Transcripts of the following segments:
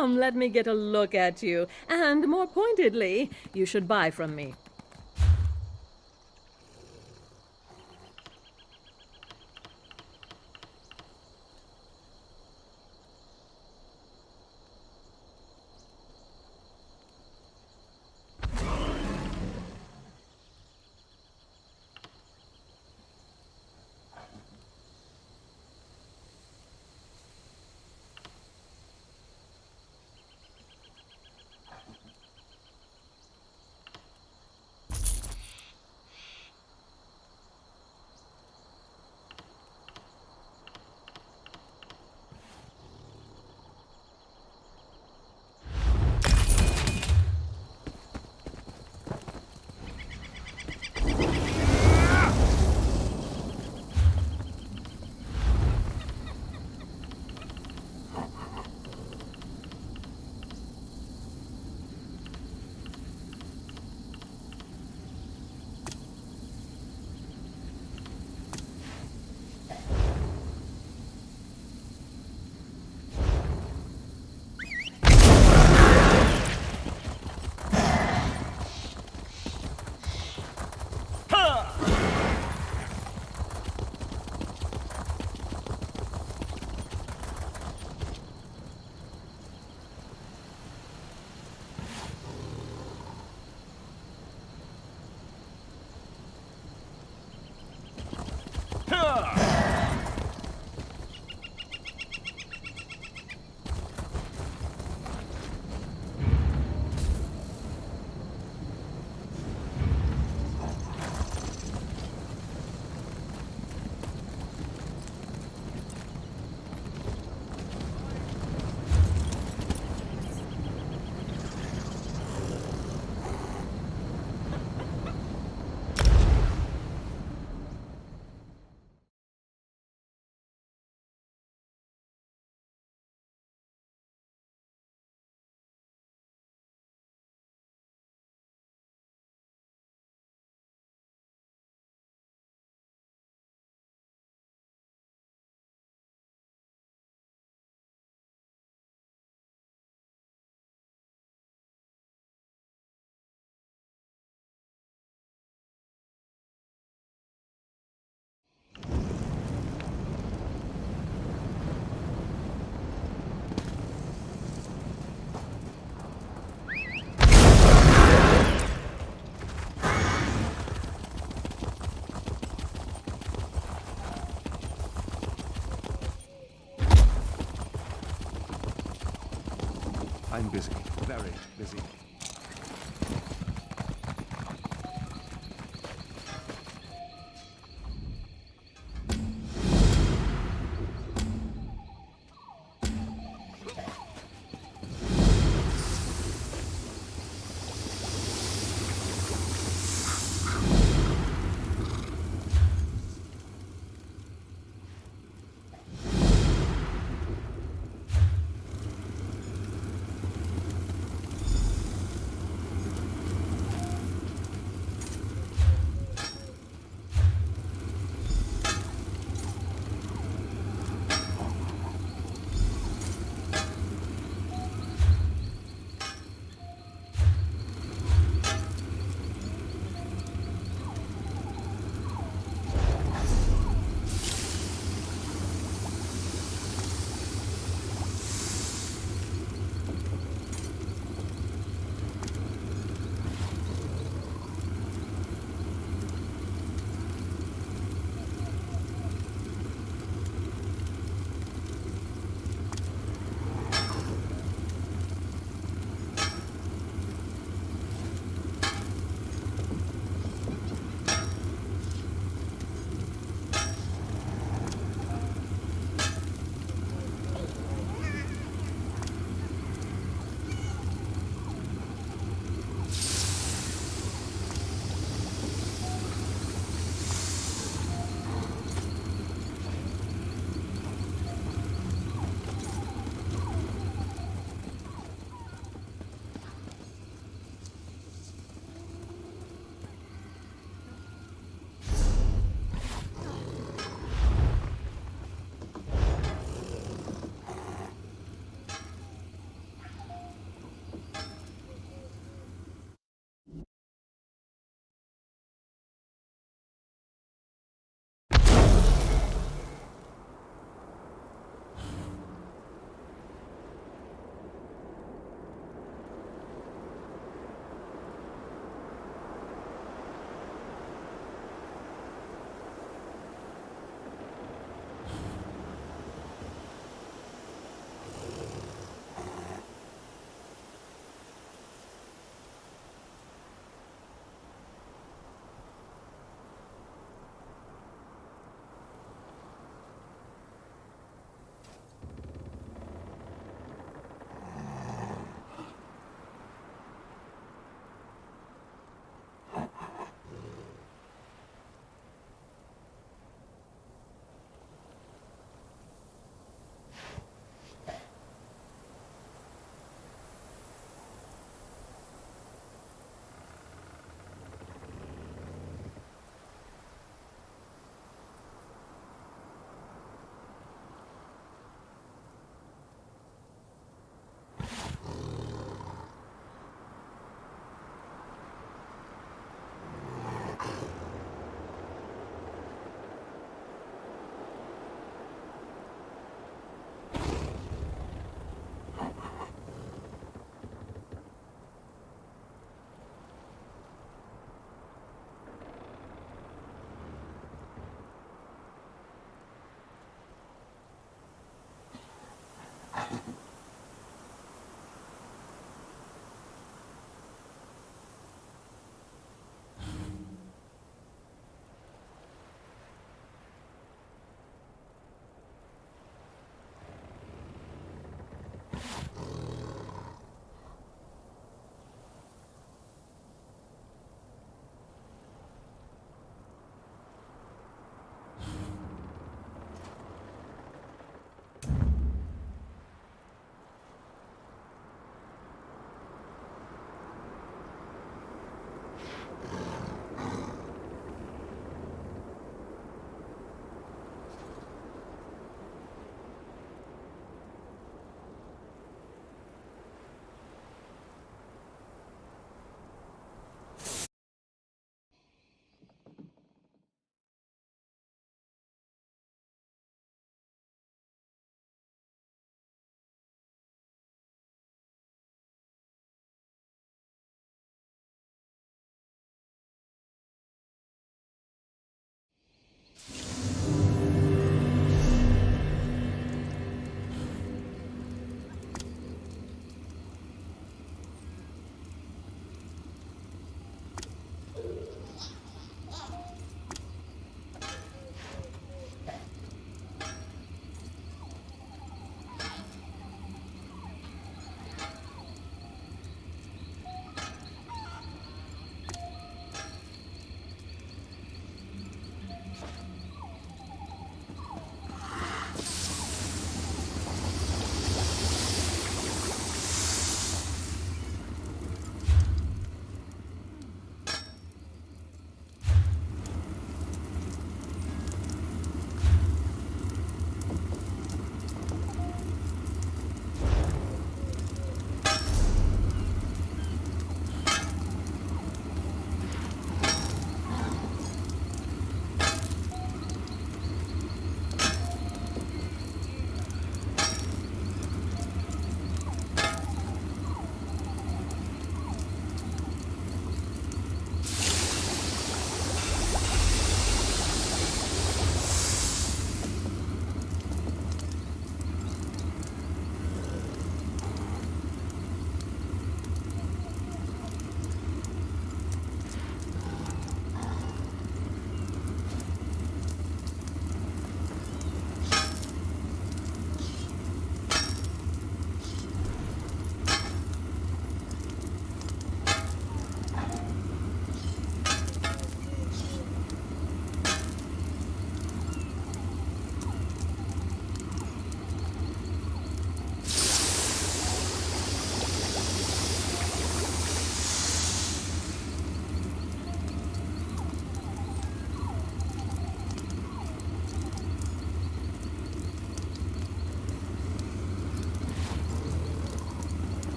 Come, let me get a look at you. And more pointedly, you should buy from me. I'm busy. Very busy.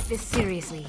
take this seriously.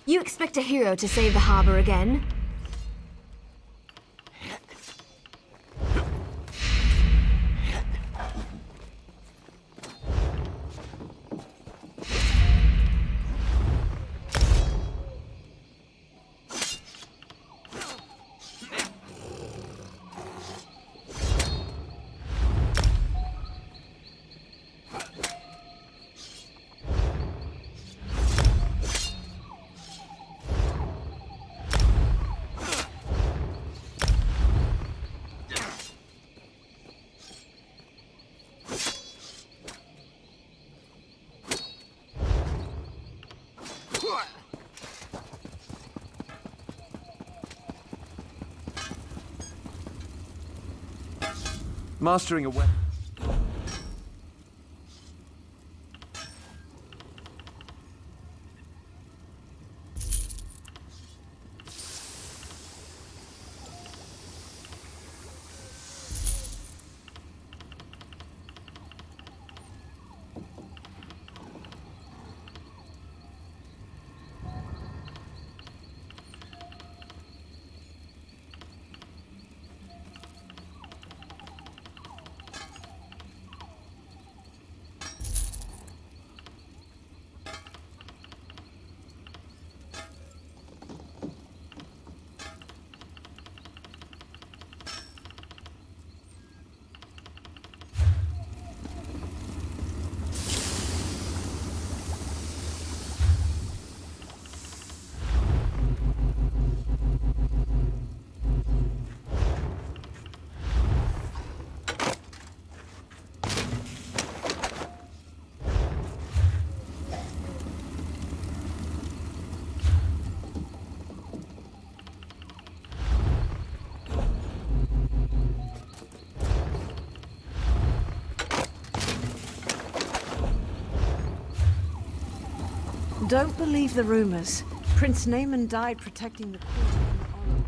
You expect a hero to save the harbor again? Mastering a weapon. Don't believe the rumors. Prince Naaman died protecting the queen and honor.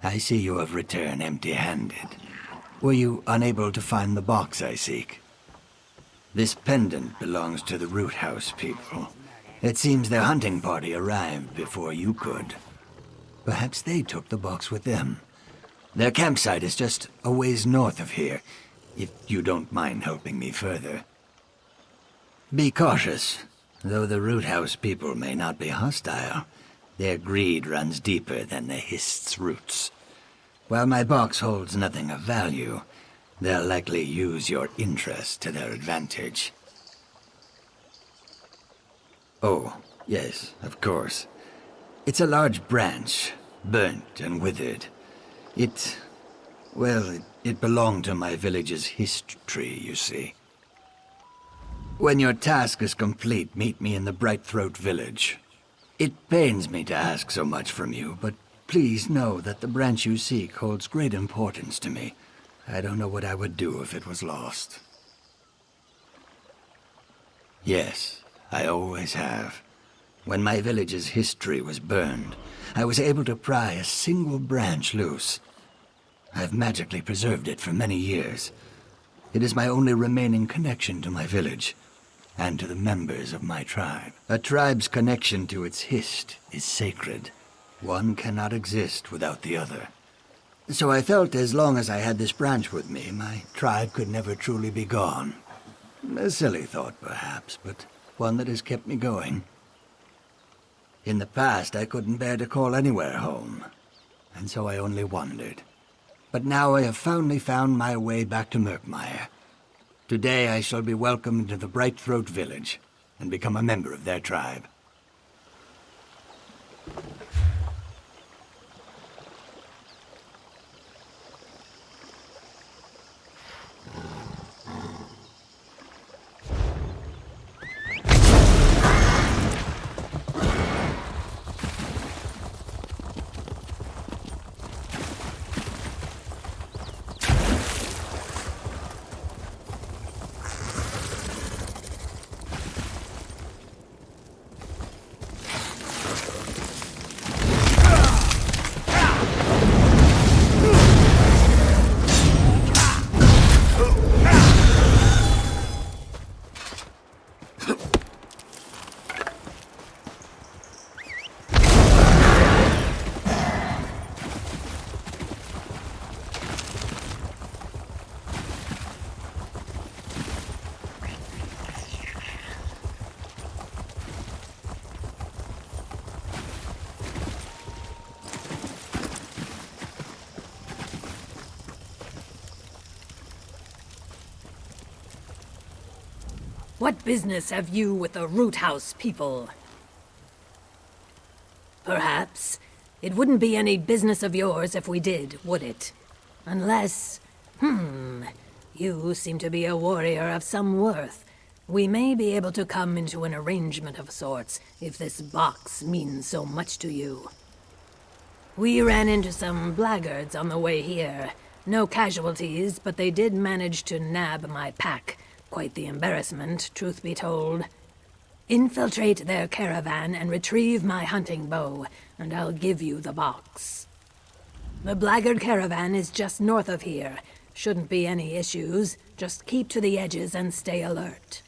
I see you have returned empty-handed. Were you unable to find the box I seek? This pendant belongs to the Root House people. It seems their hunting party arrived before you could. Perhaps they took the box with them. Their campsite is just a ways north of here, if you don't mind helping me further. Be cautious. Though the Root House people may not be hostile, their greed runs deeper than the Hist's roots. While my box holds nothing of value, they'll likely use your interest to their advantage. Oh, yes, of course. It's a large branch, burnt and withered. It belonged to my village's history, you see. When your task is complete, meet me in the Brightthroat village. It pains me to ask so much from you, but please know that the branch you seek holds great importance to me. I don't know what I would do if it was lost. Yes, I always have. When my village's history was burned, I was able to pry a single branch loose. I've magically preserved it for many years. It is my only remaining connection to my village, and to the members of my tribe. A tribe's connection to its hist is sacred. One cannot exist without the other. So I felt as long as I had this branch with me, my tribe could never truly be gone. A silly thought, perhaps, but one that has kept me going. In the past, I couldn't bear to call anywhere home, and so I only wandered. But now I have finally found my way back to Murkmire. Today I shall be welcomed to the Brightthroat village, and become a member of their tribe. What business have you with the Root House people? Perhaps. It wouldn't be any business of yours if we did, would it? Unless... you seem to be a warrior of some worth. We may be able to come into an arrangement of sorts, if this box means so much to you. We ran into some blackguards on the way here. No casualties, but they did manage to nab my pack. Quite the embarrassment, truth be told. Infiltrate their caravan and retrieve my hunting bow, and I'll give you the box. The blackguard caravan is just north of here. Shouldn't be any issues. Just keep to the edges and stay alert.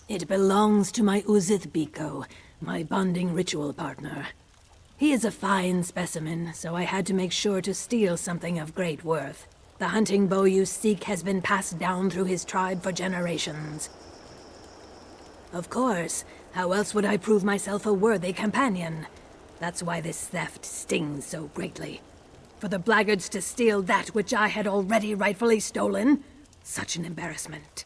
It belongs to my Uzith Biko, my bonding ritual partner. He is a fine specimen, so I had to make sure to steal something of great worth. The hunting bow you seek has been passed down through his tribe for generations. Of course, how else would I prove myself a worthy companion? That's why this theft stings so greatly. For the blackguards to steal that which I had already rightfully stolen? Such an embarrassment.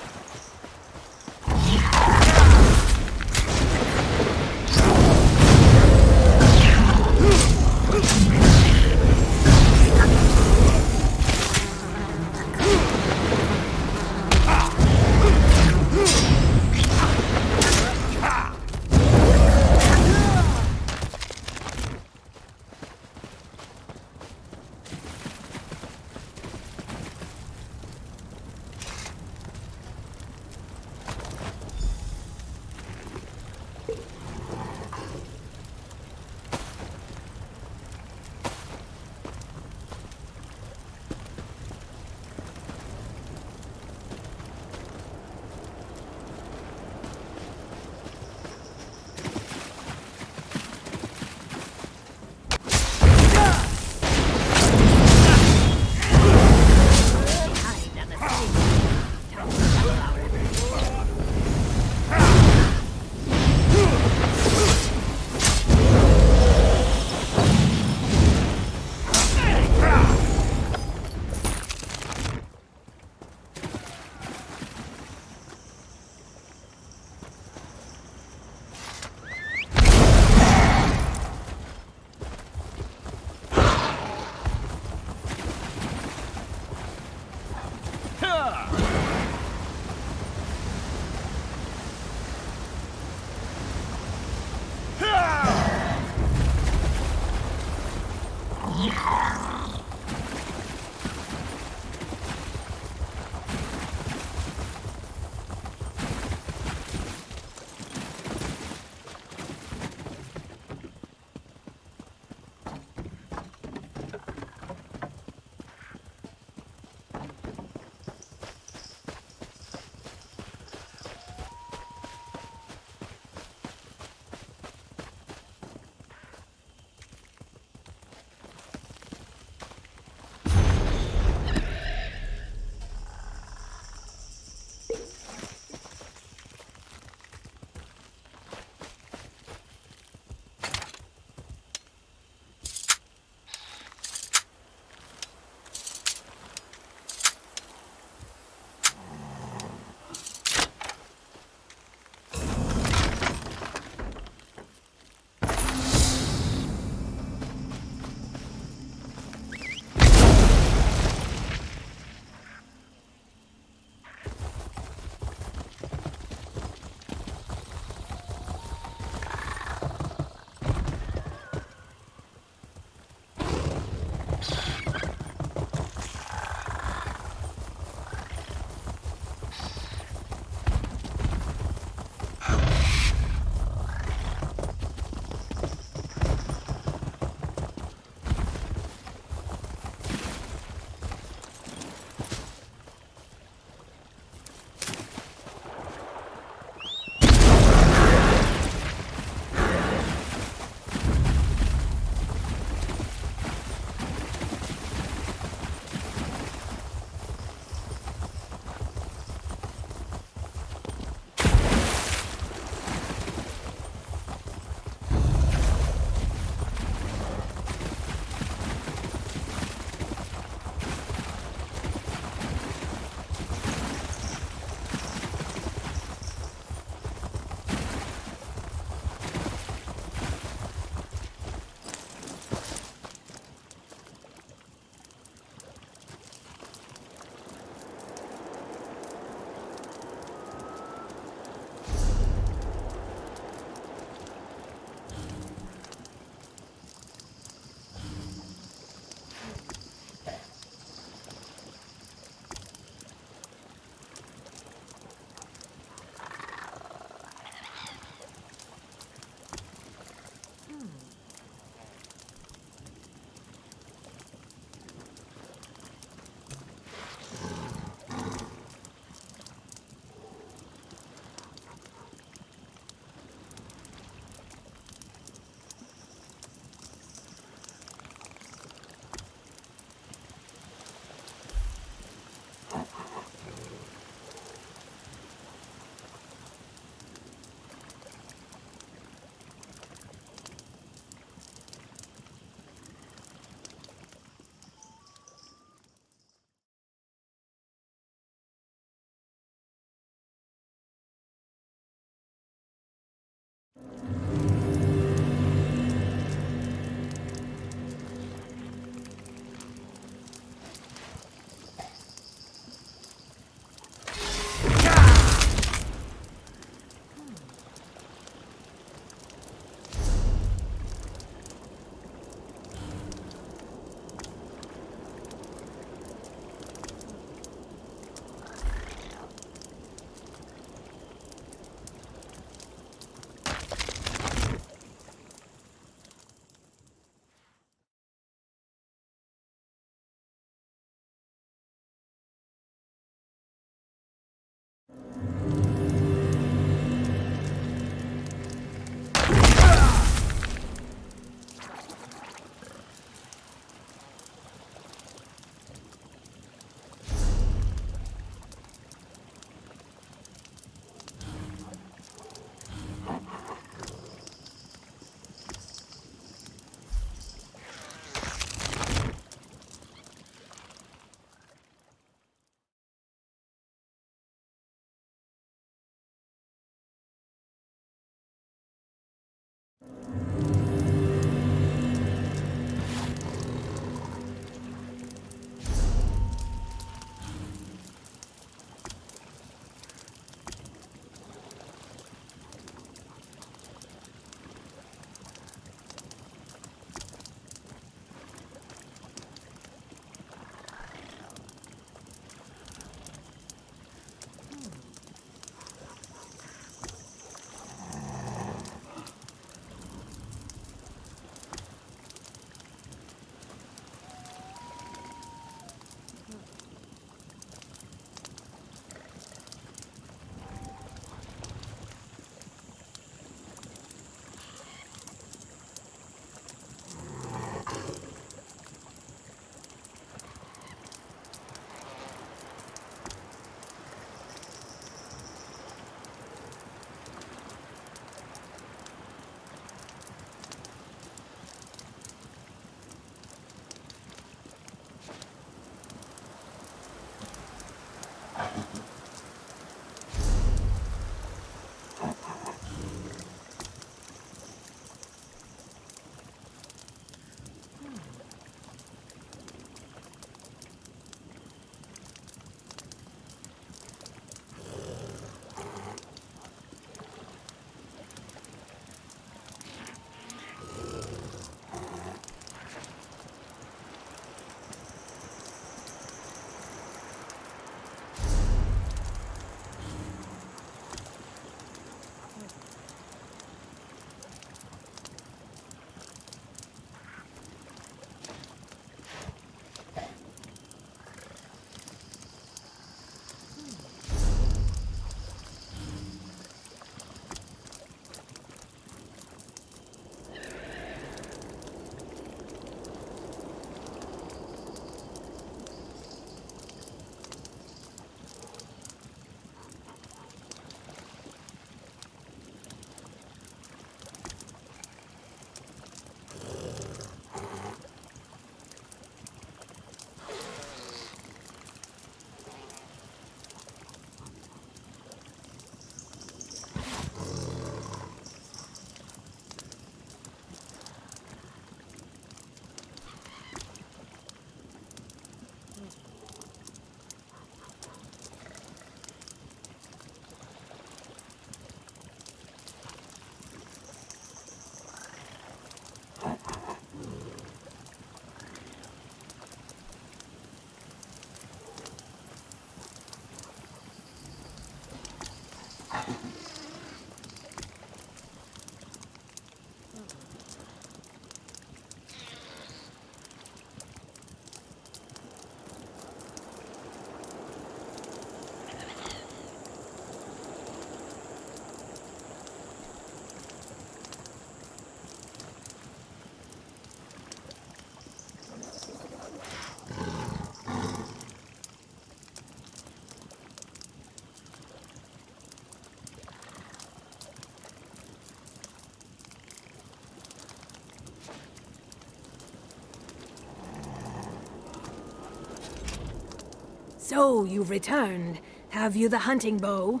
So, you've returned. Have you the hunting bow?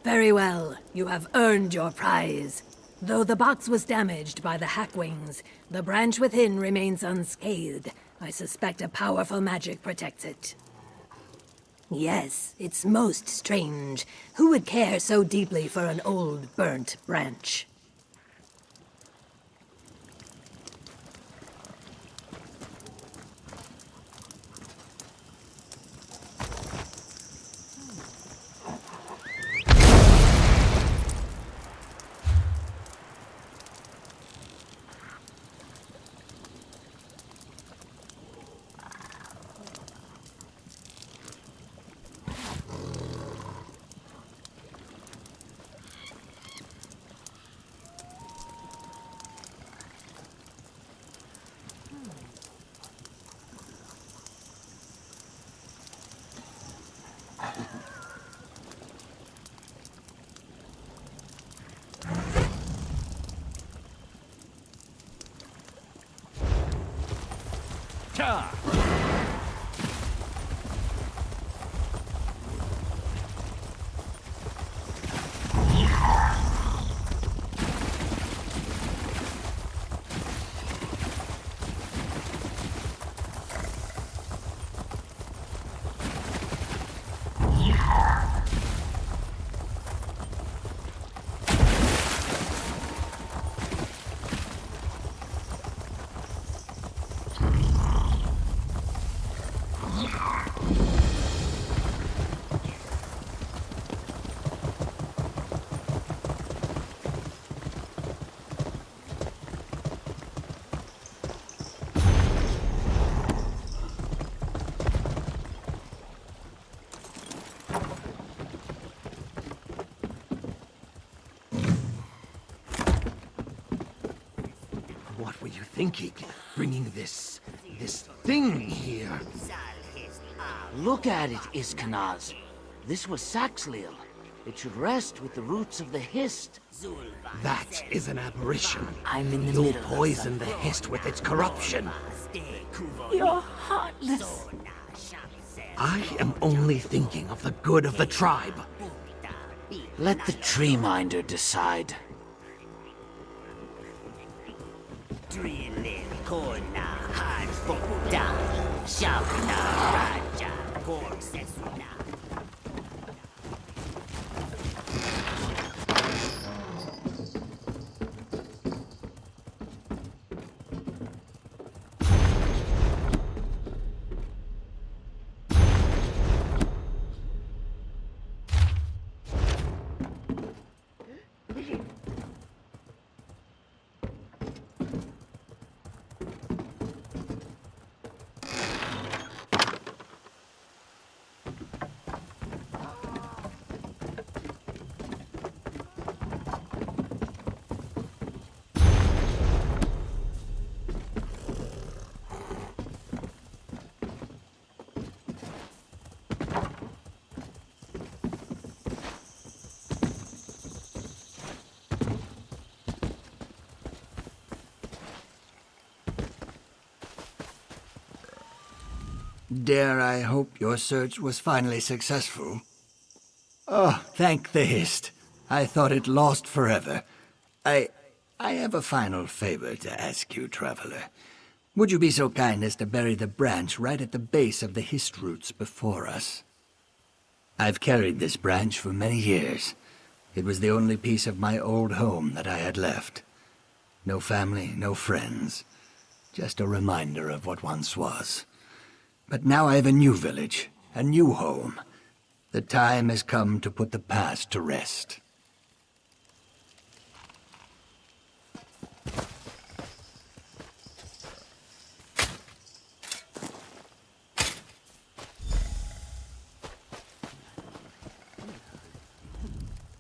Very well. You have earned your prize. Though the box was damaged by the Hackwings, the branch within remains unscathed. I suspect a powerful magic protects it. Yes, it's most strange. Who would care so deeply for an old, burnt branch? What were you thinking, bringing this thing here? Look at it, Iskanaz. This was Saxhleel. It should rest with the roots of the Hist. That is an aberration. I'm in the You'll middle of poison the Hist with its corruption. You're heartless. I am only thinking of the good of the tribe. Let the tree minder decide. Dare I hope your search was finally successful? Oh, thank the Hist. I thought it lost forever. I have a final favor to ask you, traveler. Would you be so kind as to bury the branch right at the base of the Hist roots before us? I've carried this branch for many years. It was the only piece of my old home that I had left. No family, no friends. Just a reminder of what once was. But now I have a new village, a new home. The time has come to put the past to rest.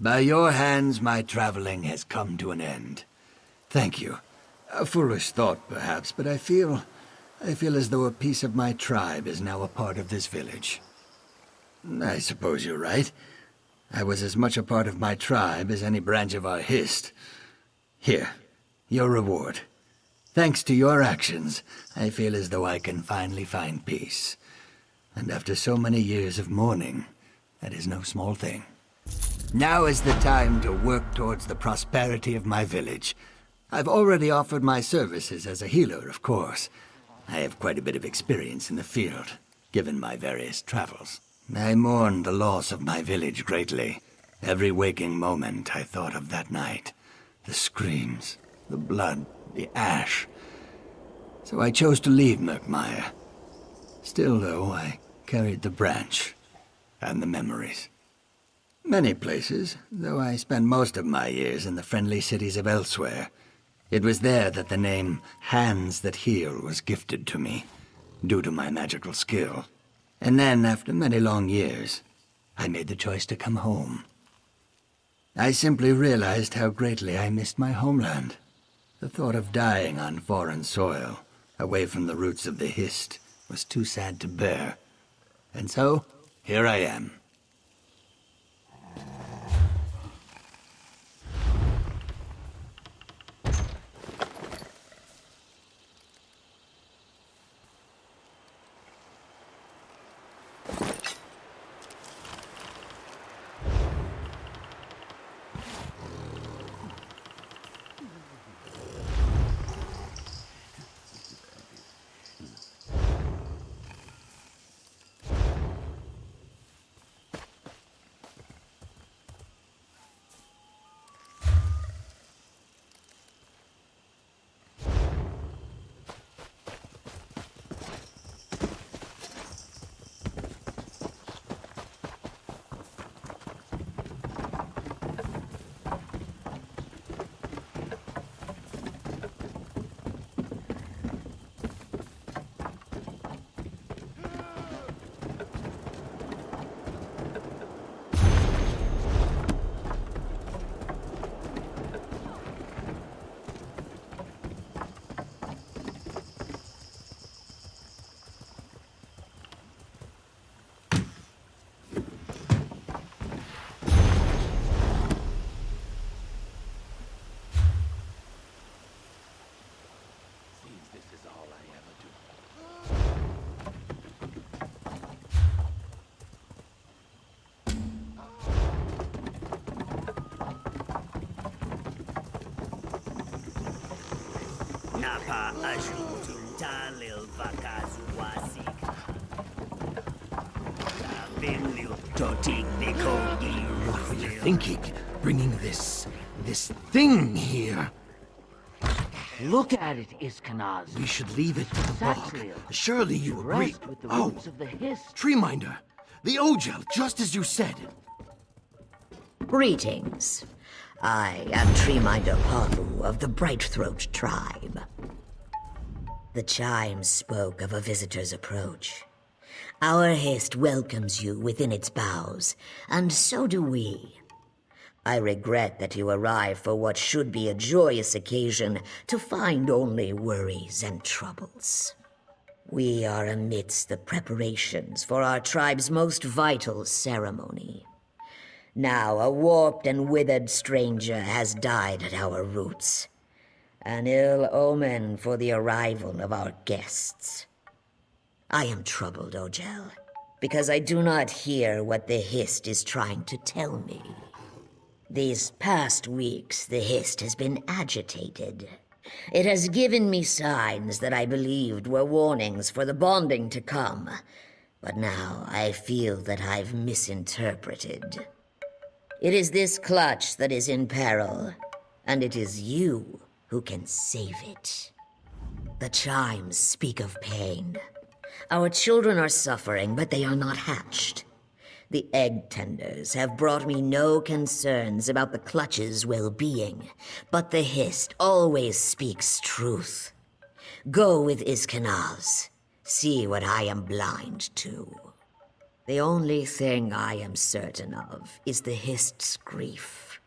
By your hands, my traveling has come to an end. Thank you. A foolish thought, perhaps, but I feel as though a piece of my tribe is now a part of this village. I suppose you're right. I was as much a part of my tribe as any branch of our Hist. Here, your reward. Thanks to your actions, I feel as though I can finally find peace. and after so many years of mourning, that is no small thing. Now is the time to work towards the prosperity of my village. I've already offered my services as a healer, of course. I have quite a bit of experience in the field, given my various travels. I mourn the loss of my village greatly. Every waking moment I thought of that night. The screams, the blood, the ash. So I chose to leave Murkmire. Still, though, I carried the branch and the memories. Many places, though I spent most of my years in the friendly cities of elsewhere. It was there that the name Hands That Heal was gifted to me, due to my magical skill. And then, after many long years, I made the choice to come home. I simply realized how greatly I missed my homeland. The thought of dying on foreign soil, away from the roots of the Hist, was too sad to bear. And so, here I am. Napa ajutum talil vakazuasik. Tabilil totik nikogi. What were you thinking? Bringing this thing here? Look at it, Iskanaz. We should leave it to the bog. Saxleel. Surely you agree. Rest with the Oh, roots of the Hist. Treeminder. The Ogel, just as you said. Greetings. I am Treeminder Pavu of the Brightthroat tribe. The chimes spoke of a visitor's approach. Our Hist welcomes you within its boughs, and so do we. I regret that you arrive for what should be a joyous occasion to find only worries and troubles. We are amidst the preparations for our tribe's most vital ceremony. Now a warped and withered stranger has died at our roots. An ill omen for the arrival of our guests. I am troubled, Ogel, because I do not hear what the Hist is trying to tell me. These past weeks, the Hist has been agitated. It has given me signs that I believed were warnings for the bonding to come, but now I feel that I've misinterpreted. It is this clutch that is in peril, and it is you who can save it. The chimes speak of pain. Our children are suffering, but they are not hatched. The egg tenders have brought me no concerns about the clutch's well-being, but the Hist always speaks truth. Go with Iskanaz. See what I am blind to. The only thing I am certain of is the Hist's grief.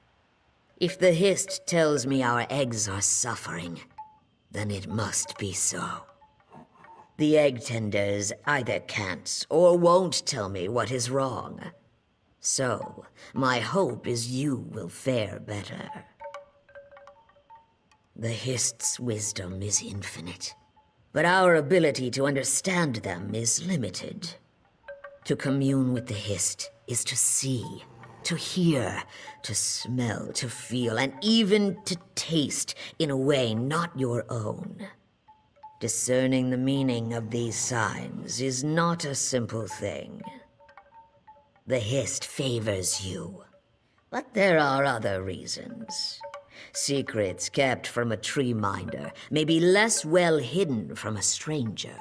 If the Hist tells me our eggs are suffering, then it must be so. The egg tenders either can't or won't tell me what is wrong. So, my hope is you will fare better. The Hist's wisdom is infinite, but our ability to understand them is limited. To commune with the Hist is to see, to hear, to smell, to feel, and even to taste in a way not your own. Discerning the meaning of these signs is not a simple thing. The Hist favors you, but there are other reasons. Secrets kept from a tree minder may be less well hidden from a stranger.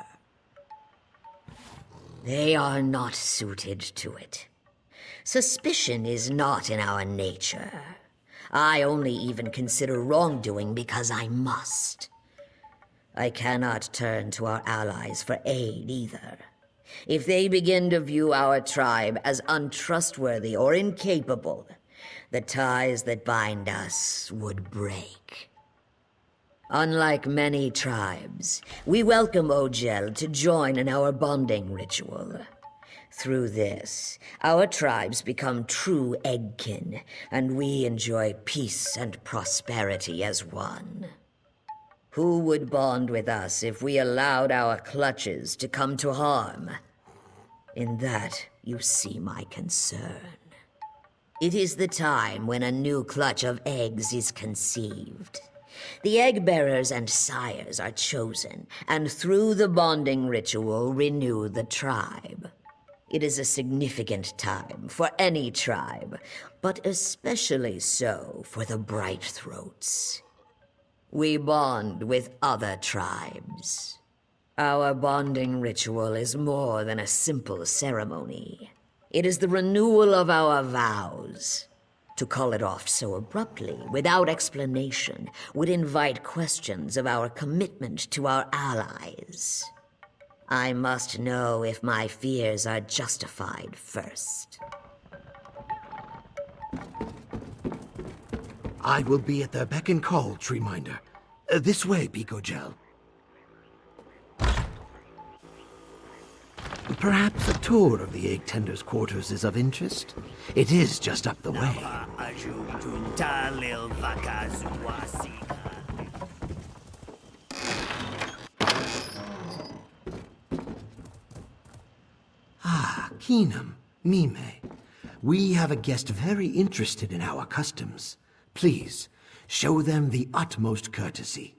They are not suited to it. Suspicion is not in our nature. I only even consider wrongdoing because I must. I cannot turn to our allies for aid either. If they begin to view our tribe as untrustworthy or incapable, the ties that bind us would break. Unlike many tribes, we welcome Ogel to join in our bonding ritual. Through this, our tribes become true eggkin, and we enjoy peace and prosperity as one. Who would bond with us if we allowed our clutches to come to harm? In that, you see my concern. It is the time when a new clutch of eggs is conceived. The egg bearers and sires are chosen, and through the bonding ritual renew the tribe. It is a significant time for any tribe, but especially so for the Bright Throats. We bond with other tribes. Our bonding ritual is more than a simple ceremony. It is the renewal of our vows. To call it off so abruptly, without explanation, would invite questions of our commitment to our allies. I must know if my fears are justified first. I will be at the beck and call, Treeminder. This way, Bigogel. Perhaps a tour of the Egg Tender's quarters is of interest? It is just up the way. Ah, Keenum, Mime. We have a guest very interested in our customs. Please, show them the utmost courtesy.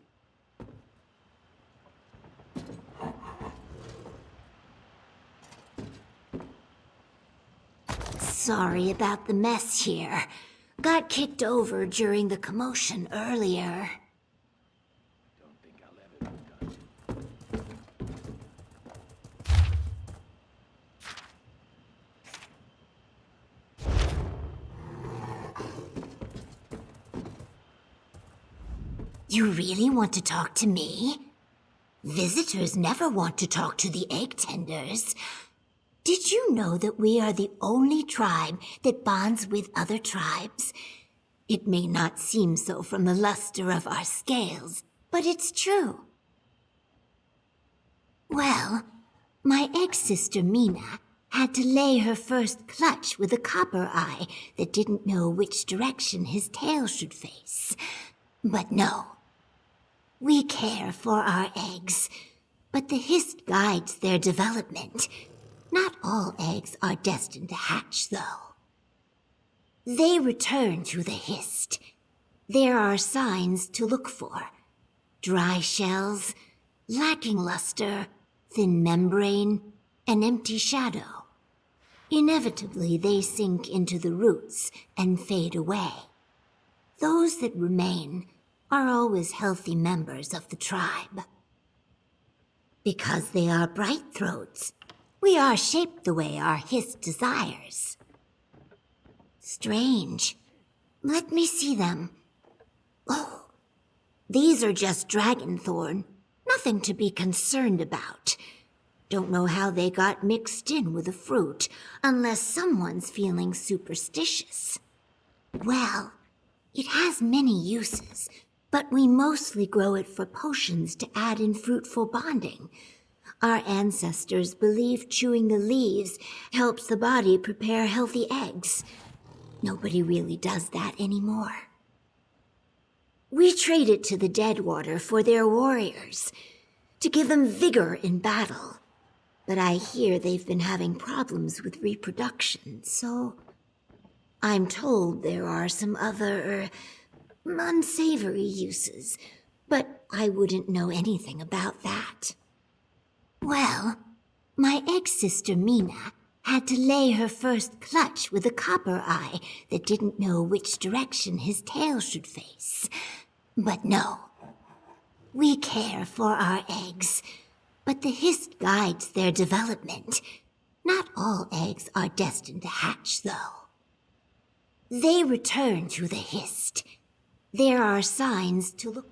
Sorry about the mess here. Got kicked over during the commotion earlier. You really want to talk to me? Visitors never want to talk to the egg tenders. Did you know that we are the only tribe that bonds with other tribes? It may not seem so from the luster of our scales, but it's true. Well, my egg sister Mina had to lay her first clutch with a copper eye that didn't know which direction his tail should face. But no. We care for our eggs, but the Hist guides their development. Not all eggs are destined to hatch, though. They return to the Hist. There are signs to look for. Dry shells, lacking luster, thin membrane, an empty shadow. Inevitably, they sink into the roots and fade away. Those that remain are always healthy members of the tribe. Because they are bright throats, we are shaped the way our Hist desires. Strange. Let me see them. Oh, these are just dragonthorn. Nothing to be concerned about. Don't know how they got mixed in with the fruit, unless someone's feeling superstitious. Well, it has many uses, but we mostly grow it for potions to add in fruitful bonding. Our ancestors believed chewing the leaves helps the body prepare healthy eggs. Nobody really does that anymore. We trade it to the Deadwater for their warriors, to give them vigor in battle. But I hear they've been having problems with reproduction, so I'm told there are some other, unsavory uses, but I wouldn't know anything about that. Well, my ex-sister Mina had to lay her first clutch with a copper eye that didn't know which direction his tail should face. But no, we care for our eggs, but the hist guides their development. Not all eggs are destined to hatch, though. They return to the hist. There are signs to look.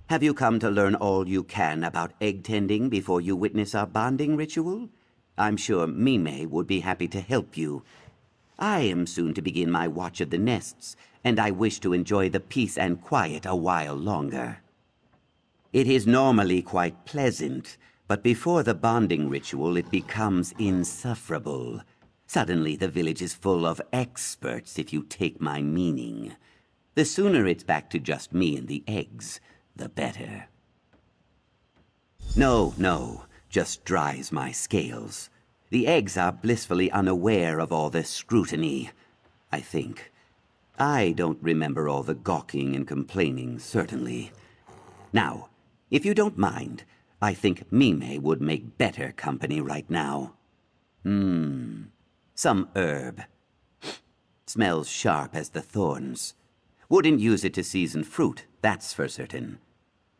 Have you come to learn all you can about egg tending before you witness our bonding ritual? I'm sure Mime would be happy to help you. I am soon to begin my watch of the nests, and I wish to enjoy the peace and quiet a while longer. It is normally quite pleasant, but before the bonding ritual it becomes insufferable. Suddenly the village is full of experts, if you take my meaning. The sooner it's back to just me and the eggs, the better. No, just dries my scales. The eggs are blissfully unaware of all this scrutiny, I think. I don't remember all the gawking and complaining, certainly. Now, if you don't mind, I think Mime would make better company right now. Some herb. Smells sharp as the thorns. Wouldn't use it to season fruit, that's for certain.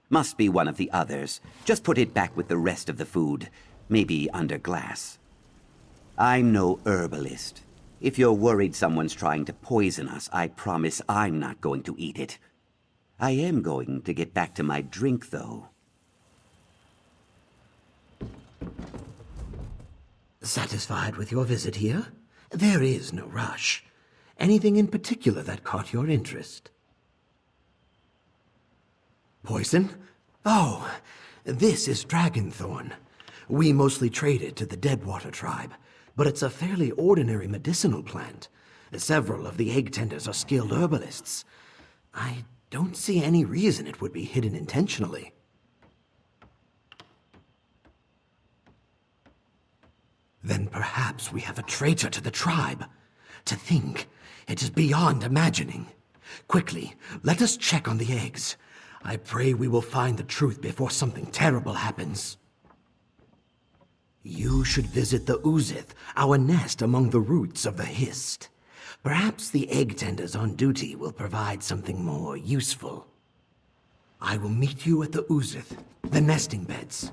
Must be one of the others. Just put it back with the rest of the food. Maybe under glass. I'm no herbalist. If you're worried someone's trying to poison us, I promise I'm not going to eat it. I am going to get back to my drink, though. Satisfied with your visit here? There is no rush. Anything in particular that caught your interest? Poison? Oh, this is dragonthorn. We mostly trade it to the Deadwater tribe, but it's a fairly ordinary medicinal plant. Several of the egg tenders are skilled herbalists. I don't see any reason it would be hidden intentionally. Then perhaps we have a traitor to the tribe. To think, it is beyond imagining. Quickly, let us check on the eggs. I pray we will find the truth before something terrible happens. You should visit the Uzith, our nest among the roots of the hist. Perhaps the egg tenders on duty will provide something more useful. I will meet you at the Uzith, the nesting beds.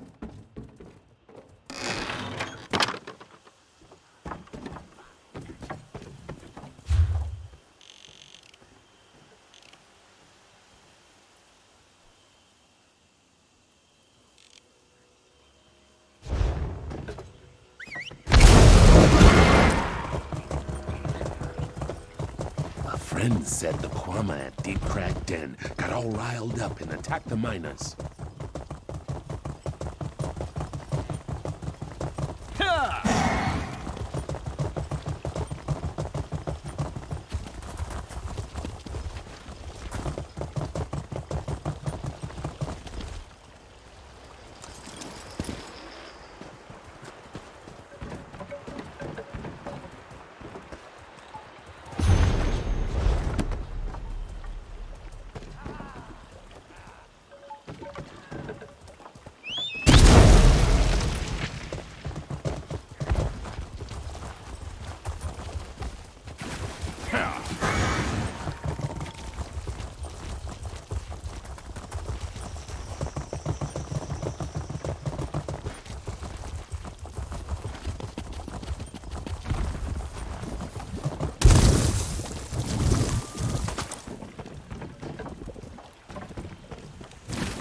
Friends said the Kwama at Deep Crack Den got all riled up and attacked the miners.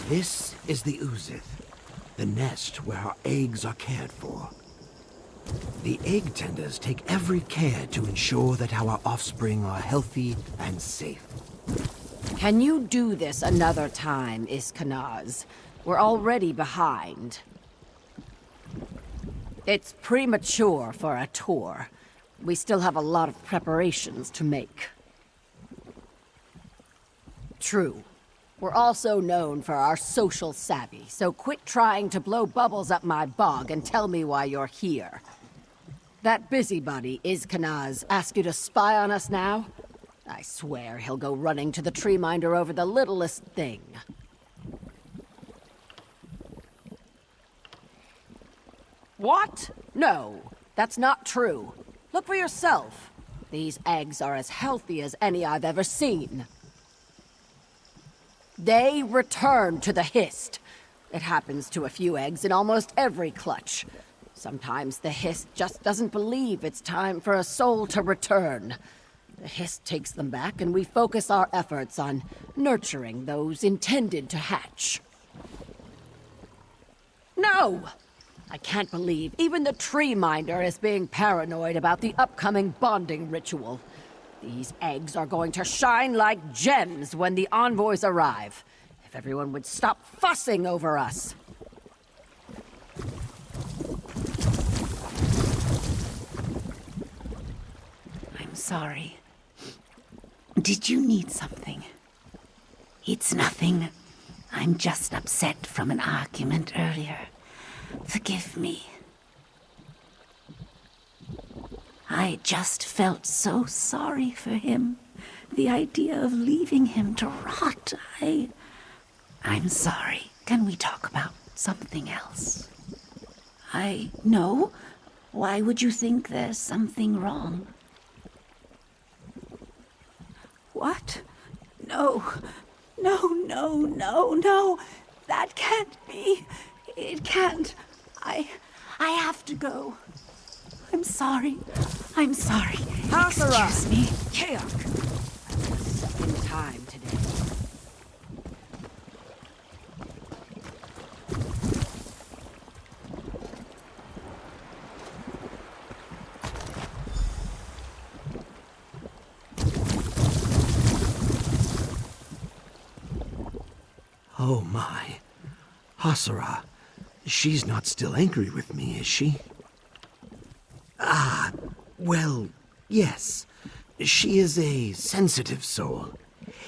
This is the Uzith, the nest where our eggs are cared for. The egg tenders take every care to ensure that our offspring are healthy and safe. Can you do this another time, Iskanaz? We're already behind. It's premature for a tour. We still have a lot of preparations to make. True. We're also known for our social savvy, so quit trying to blow bubbles up my bog and tell me why you're here. That busybody, Izkanaz, ask you to spy on us now? I swear he'll go running to the tree minder over the littlest thing. What? No, that's not true. Look for yourself. These eggs are as healthy as any I've ever seen. They return to the Hist. It happens to a few eggs in almost every clutch. Sometimes the Hist just doesn't believe it's time for a soul to return. The Hist takes them back, and we focus our efforts on nurturing those intended to hatch. No! I can't believe even the tree minder is being paranoid about the upcoming bonding ritual. These eggs are going to shine like gems when the envoys arrive. If everyone would stop fussing over us. I'm sorry. Did you need something? It's nothing. I'm just upset from an argument earlier. Forgive me. I just felt so sorry for him. The idea of leaving him to rot, I'm sorry. Can we talk about something else? No. Why would you think there's something wrong? What? No. No. That can't be. It can't. I have to go. I'm sorry. Hathara! Excuse me. Second time today. Oh my. Hasara. She's not still angry with me, is she? Well, yes. She is a sensitive soul.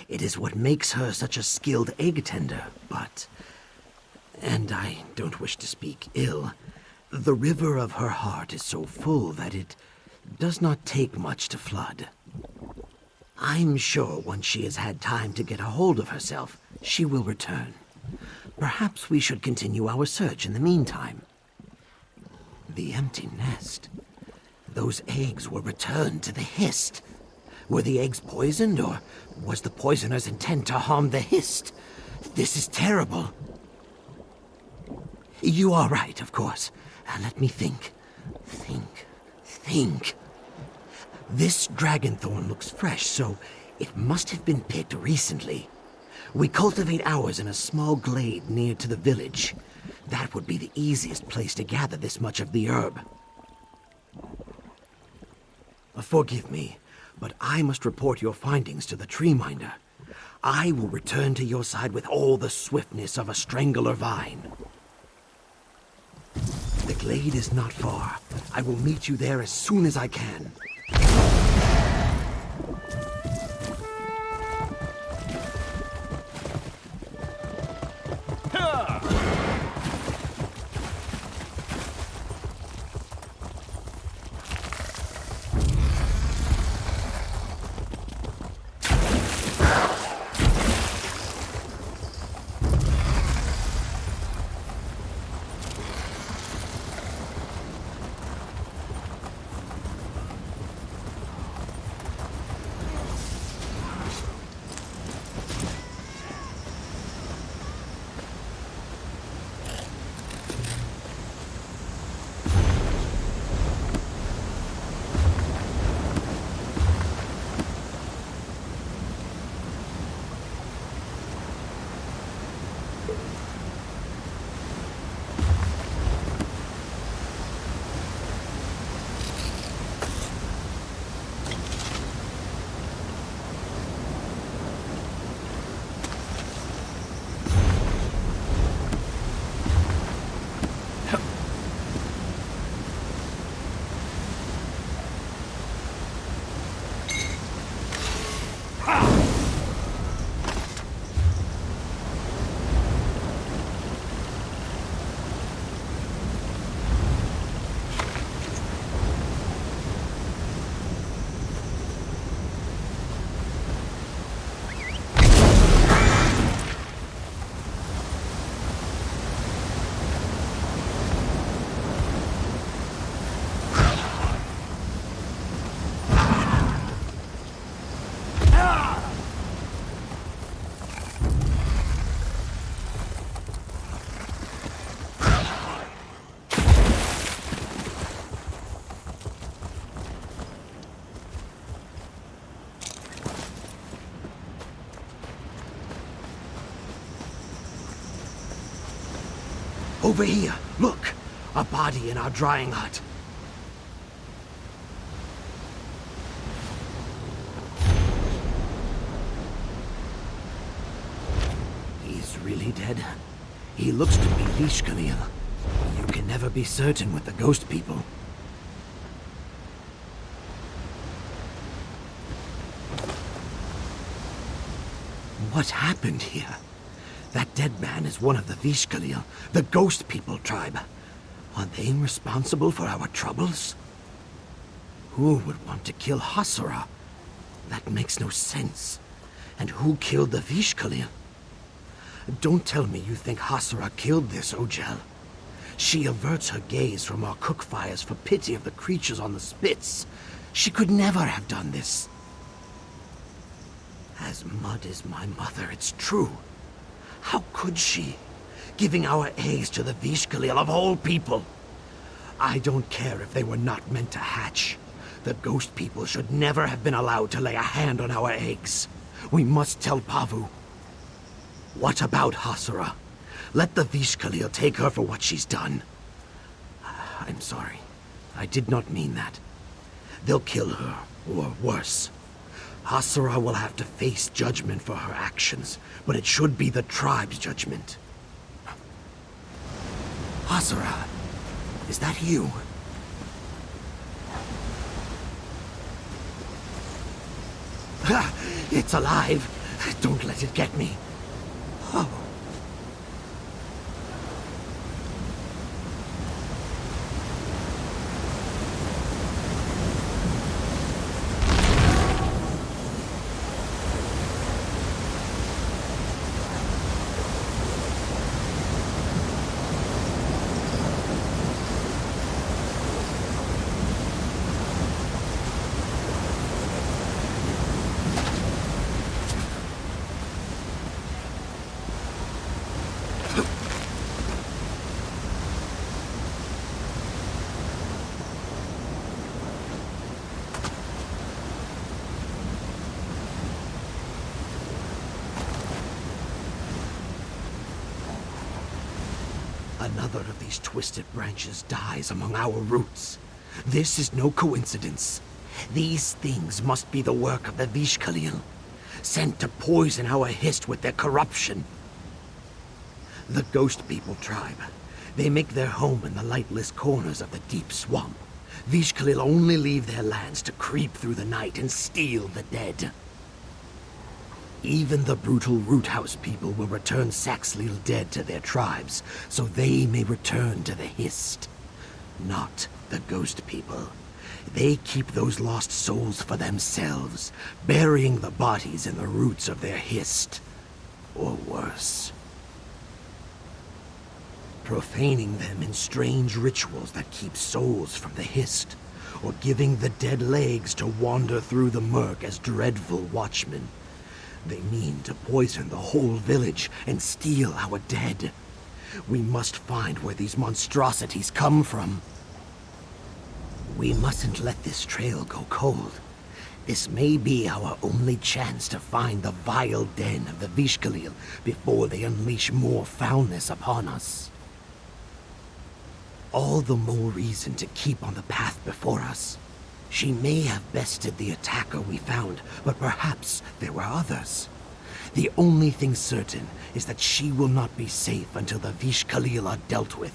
It is what makes her such a skilled egg tender, but... And I don't wish to speak ill. The river of her heart is so full that it does not take much to flood. I'm sure once she has had time to get a hold of herself, she will return. Perhaps we should continue our search in the meantime. The empty nest. Those eggs were returned to the Hist. Were the eggs poisoned, or was the poisoner's intent to harm the Hist? This is terrible. You are right, of course. Let me think. Think. This dragonthorn looks fresh, so it must have been picked recently. We cultivate ours in a small glade near to the village. That would be the easiest place to gather this much of the herb. Forgive me, but I must report your findings to the tree minder. I will return to your side with all the swiftness of a strangler vine. The glade is not far. I will meet you there as soon as I can. Over here, look! A body in our drying hut. He's really dead. He looks to be Vishkalil. You can never be certain with the ghost people. What happened here? That dead man is one of the Vishkalil, the ghost people tribe. Are they responsible for our troubles? Who would want to kill Hasura? That makes no sense. And who killed the Vishkalil? Don't tell me you think Hasura killed this Ojel. She averts her gaze from our cook fires for pity of the creatures on the spits. She could never have done this. As mud is my mother, it's true. How could she? Giving our eggs to the Vishkalil of all people. I don't care if they were not meant to hatch. The ghost people should never have been allowed to lay a hand on our eggs. We must tell Pavu. What about Hasura? Let the Vishkalil take her for what she's done. I'm sorry. I did not mean that. They'll kill her, or worse. Hasura will have to face judgment for her actions, but it should be the tribe's judgment. Hasura, is that you? Ha! It's alive! Don't let it get me. Oh. Another of these twisted branches dies among our roots. This is no coincidence. These things must be the work of the Vishkalil, sent to poison our Hist with their corruption. The Ghost People tribe. They make their home in the lightless corners of the deep swamp. Vishkalil only leave their lands to creep through the night and steal the dead. Even the brutal Root House people will return Saxleel dead to their tribes, so they may return to the Hist. Not the Ghost People. They keep those lost souls for themselves, burying the bodies in the roots of their Hist. Or worse. Profaning them in strange rituals that keep souls from the Hist, or giving the dead legs to wander through the murk as dreadful watchmen. They mean to poison the whole village and steal our dead. We must find where these monstrosities come from. We mustn't let this trail go cold. This may be our only chance to find the vile den of the Vishkalil before they unleash more foulness upon us. All the more reason to keep on the path before us. She may have bested the attacker we found, but perhaps there were others. The only thing certain is that she will not be safe until the Vishkalil are dealt with.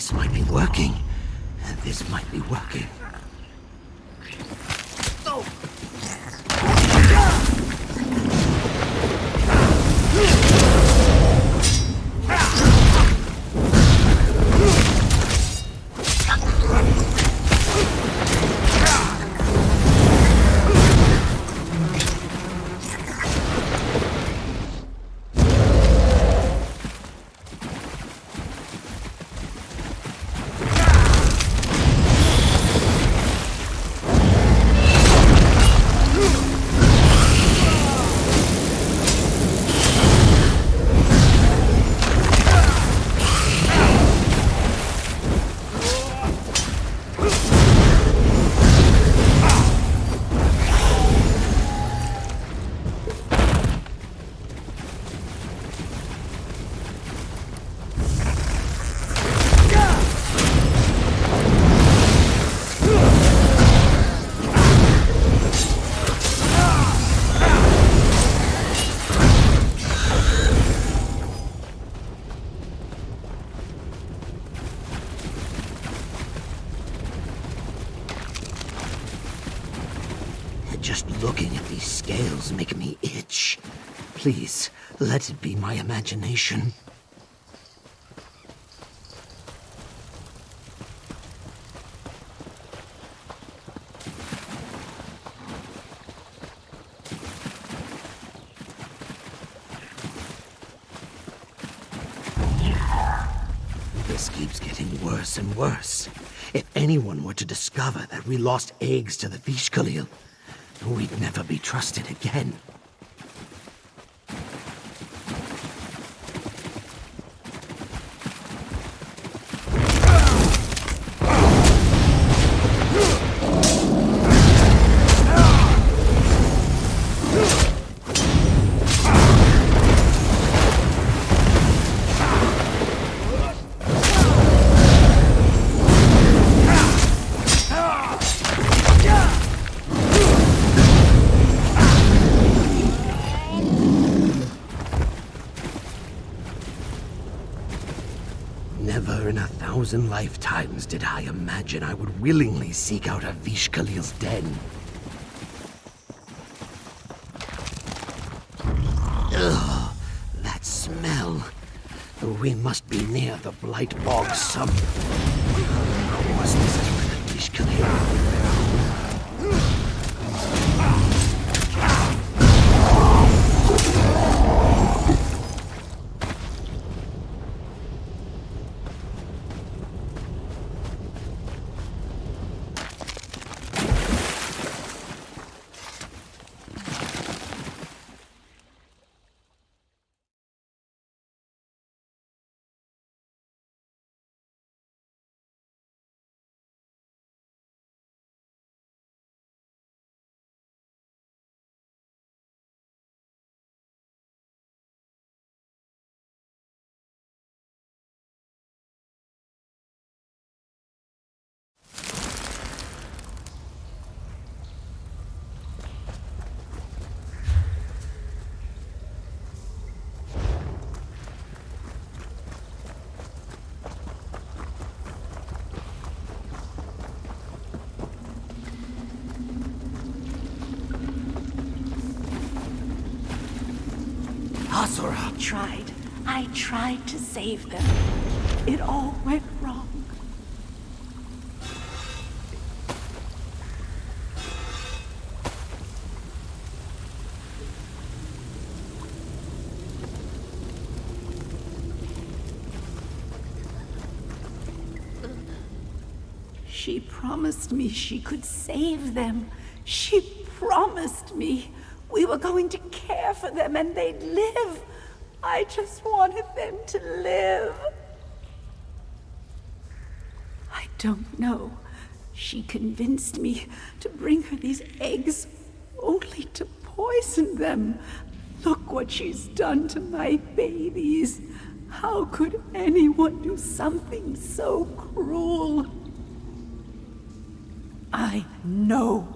This might be working. This might be working. Just looking at these scales make me itch. Please, let it be my imagination. This keeps getting worse and worse. If anyone were to discover that we lost eggs to the Vishkalil, we'd never be trusted again. Never in 1,000 lifetimes did I imagine I would willingly seek out a Vishkalil's den. Ugh, that smell. We must be near the Blight Bog somewhere. Was this a Vishkalil? I tried to save them. It all went wrong. She promised me she could save them. She promised me we were going to care for them and they'd live. I just wanted them to live. I don't know. She convinced me to bring her these eggs only to poison them. Look what she's done to my babies. How could anyone do something so cruel? I know.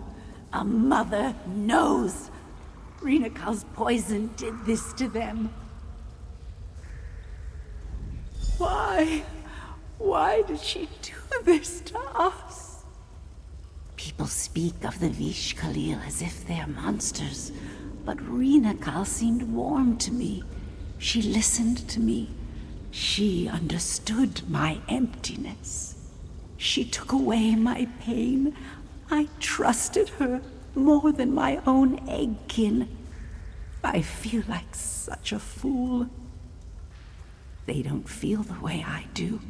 A mother knows. Rinakal's poison did this to them. Why? Why did she do this to us? People speak of the Vish Khalil as if they're monsters, but Rinakal seemed warm to me. She listened to me. She understood my emptiness. She took away my pain. I trusted her more than my own eggkin. I feel like such a fool. They don't feel the way I do.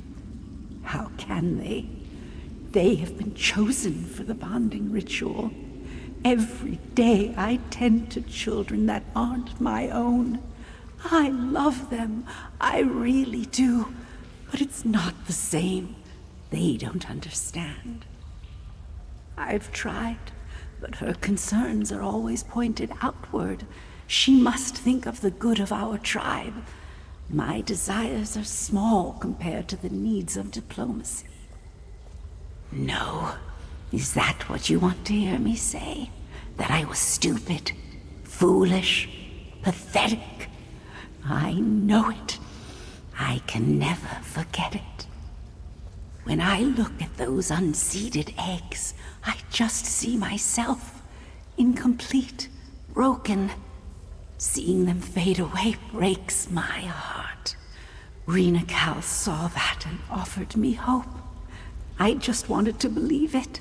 How can they? They have been chosen for the bonding ritual. Every day I tend to children that aren't my own. I love them, I really do. But it's not the same. They don't understand. I've tried, but her concerns are always pointed outward. She must think of the good of our tribe. My desires are small compared to the needs of diplomacy. No. Is that what you want to hear me say? That I was stupid, foolish, pathetic? I know it. I can never forget it. When I look at those unseeded eggs, I just see myself, incomplete, broken. Seeing them fade away breaks my heart. Rinakal saw that and offered me hope. I just wanted to believe it.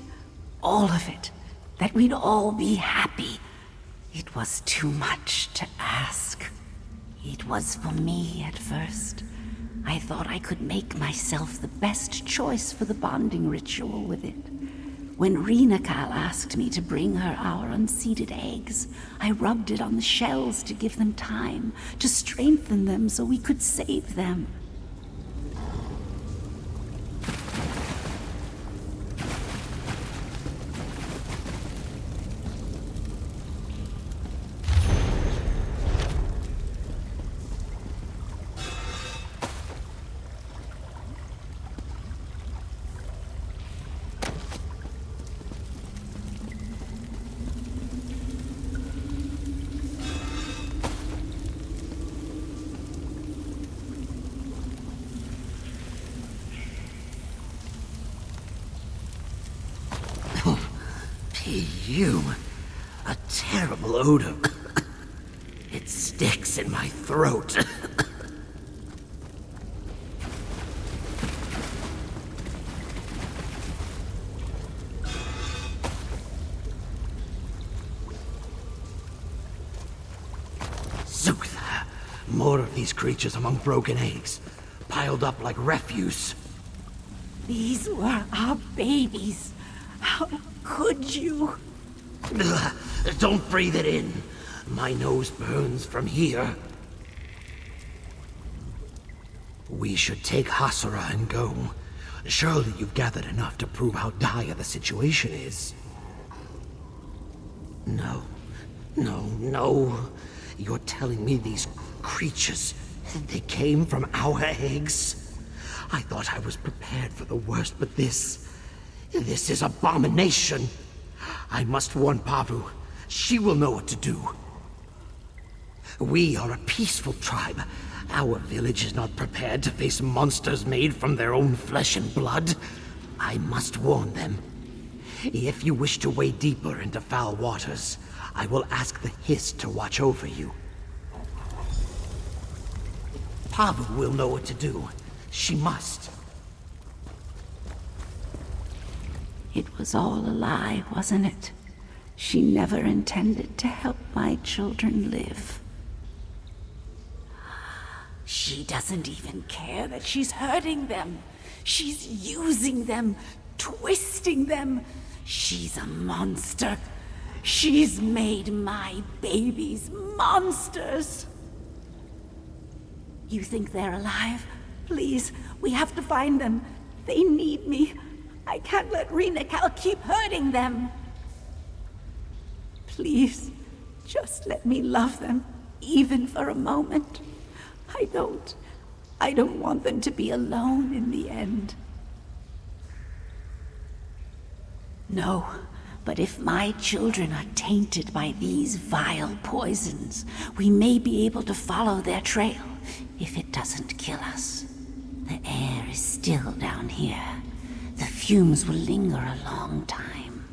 All of it. That we'd all be happy. It was too much to ask. It was for me at first. I thought I could make myself the best choice for the bonding ritual with it. When Rinakal asked me to bring her our unseeded eggs, I rubbed it on the shells to give them time, to strengthen them so we could save them. You, a terrible odor. It sticks in my throat. Zutha, more of these creatures among broken eggs, piled up like refuse. These were our babies. How could you? Ugh, don't breathe it in. My nose burns from here. We should take Hasura and go. Surely you've gathered enough to prove how dire the situation is. No. You're telling me these creatures, they came from our eggs? I thought I was prepared for the worst, but this is abomination. I must warn Pabu. She will know what to do. We are a peaceful tribe. Our village is not prepared to face monsters made from their own flesh and blood. I must warn them. If you wish to wade deeper into foul waters, I will ask the Hiss to watch over you. Pabu will know what to do. She must. It was all a lie, wasn't it? She never intended to help my children live. She doesn't even care that she's hurting them. She's using them, twisting them. She's a monster. She's made my babies monsters. You think they're alive? Please, we have to find them. They need me. I can't let Rinakal keep hurting them. Please, just let me love them, even for a moment. I don't want them to be alone in the end. No, but if my children are tainted by these vile poisons, we may be able to follow their trail, if it doesn't kill us. The air is still down here. The fumes will linger a long time.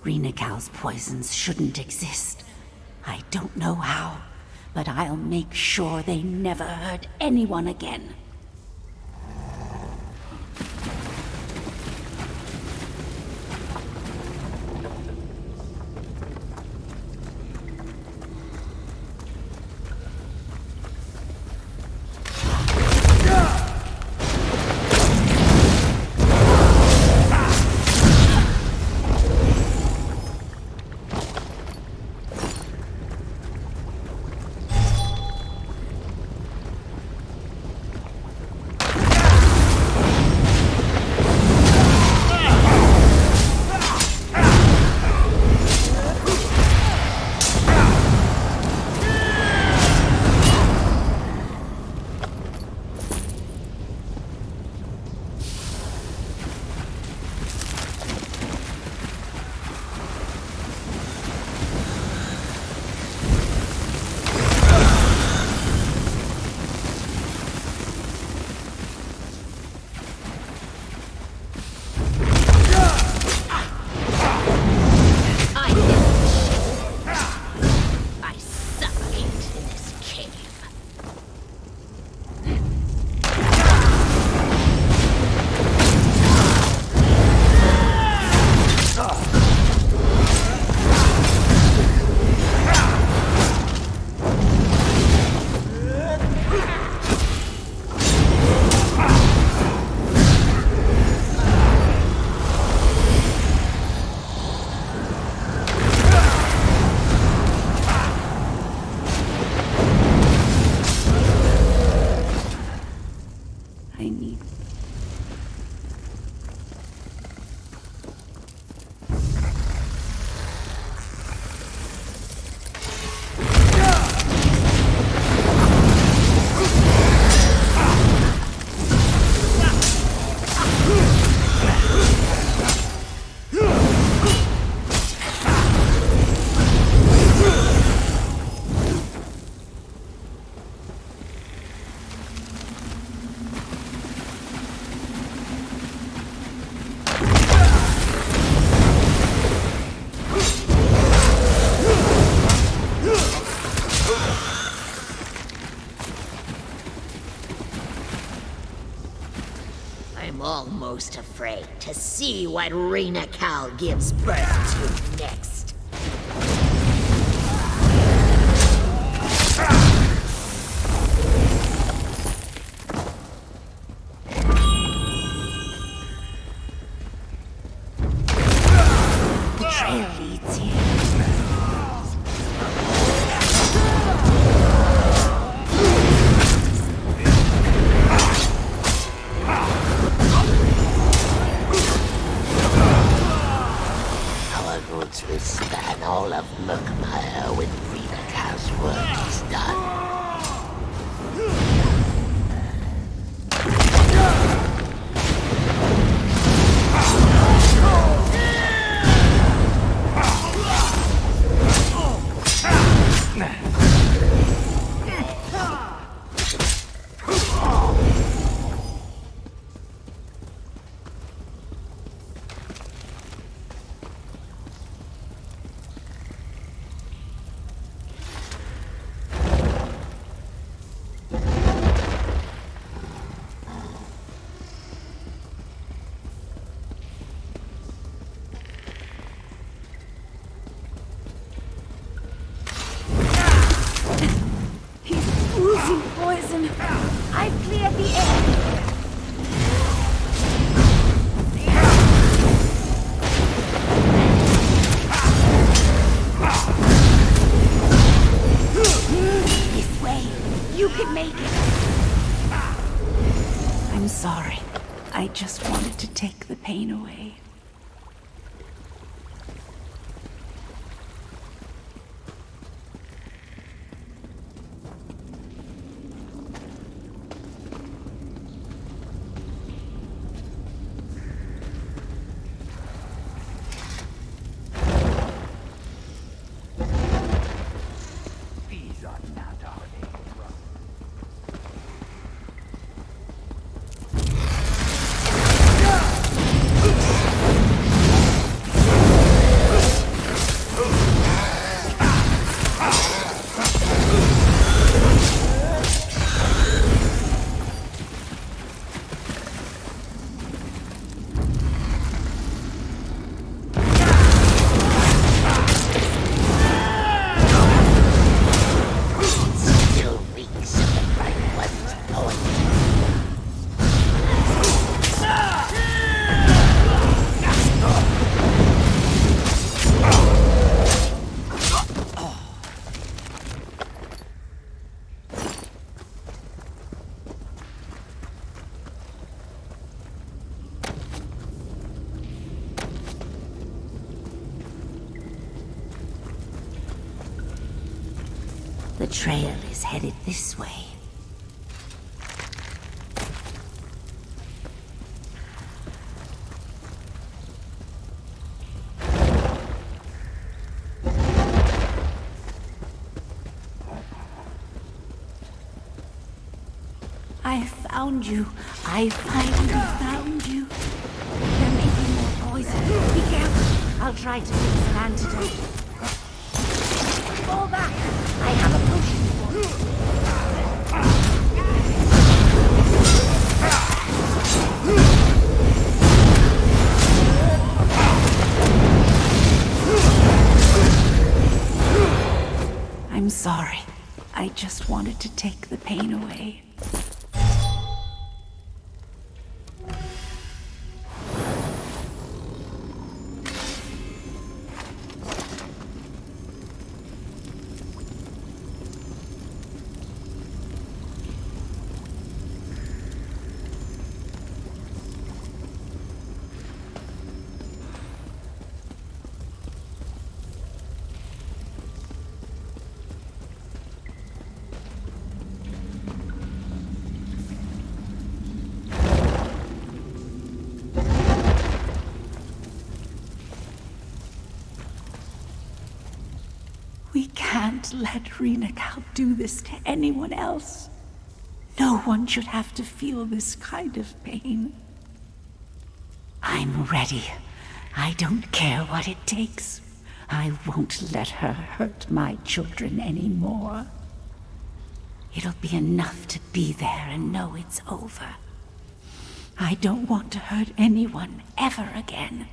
Renacal's poisons shouldn't exist. I don't know how, but I'll make sure they never hurt anyone again. Almost afraid to see what Renacal gives birth to next. The trail leads here. We span all of Murkmire when Renacal's work is done. Poison. I've cleared the air. This way. You can make it. I'm sorry. I just wanted to take the pain away. The trail is headed this way. I found you. I finally found you. There may be more poison. Be careful. I'll try to mix an antidote. Fall back. I have a potion for you. I'm sorry. I just wanted to take the pain away. We can't let Renakal do this to anyone else. No one should have to feel this kind of pain. I'm ready. I don't care what it takes. I won't let her hurt my children anymore. It'll be enough to be there and know it's over. I don't want to hurt anyone ever again.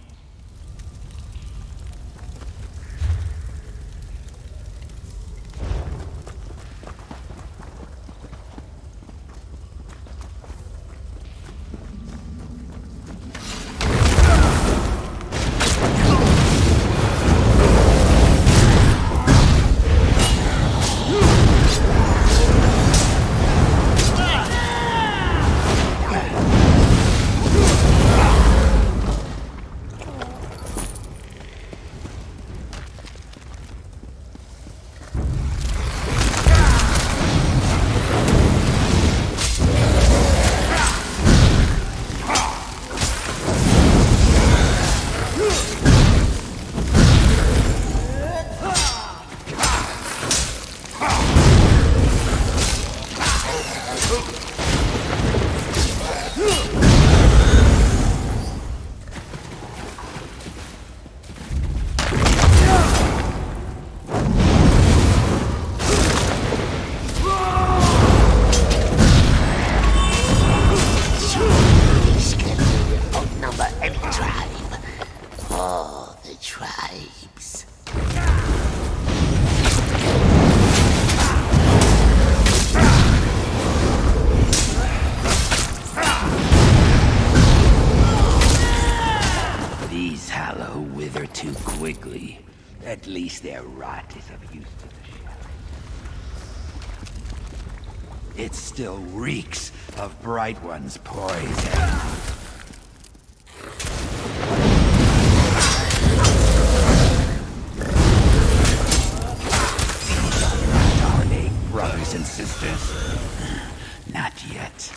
At least their rot is of use to the shadow. It still reeks of Bright One's poison. Darling brothers and sisters. Not yet.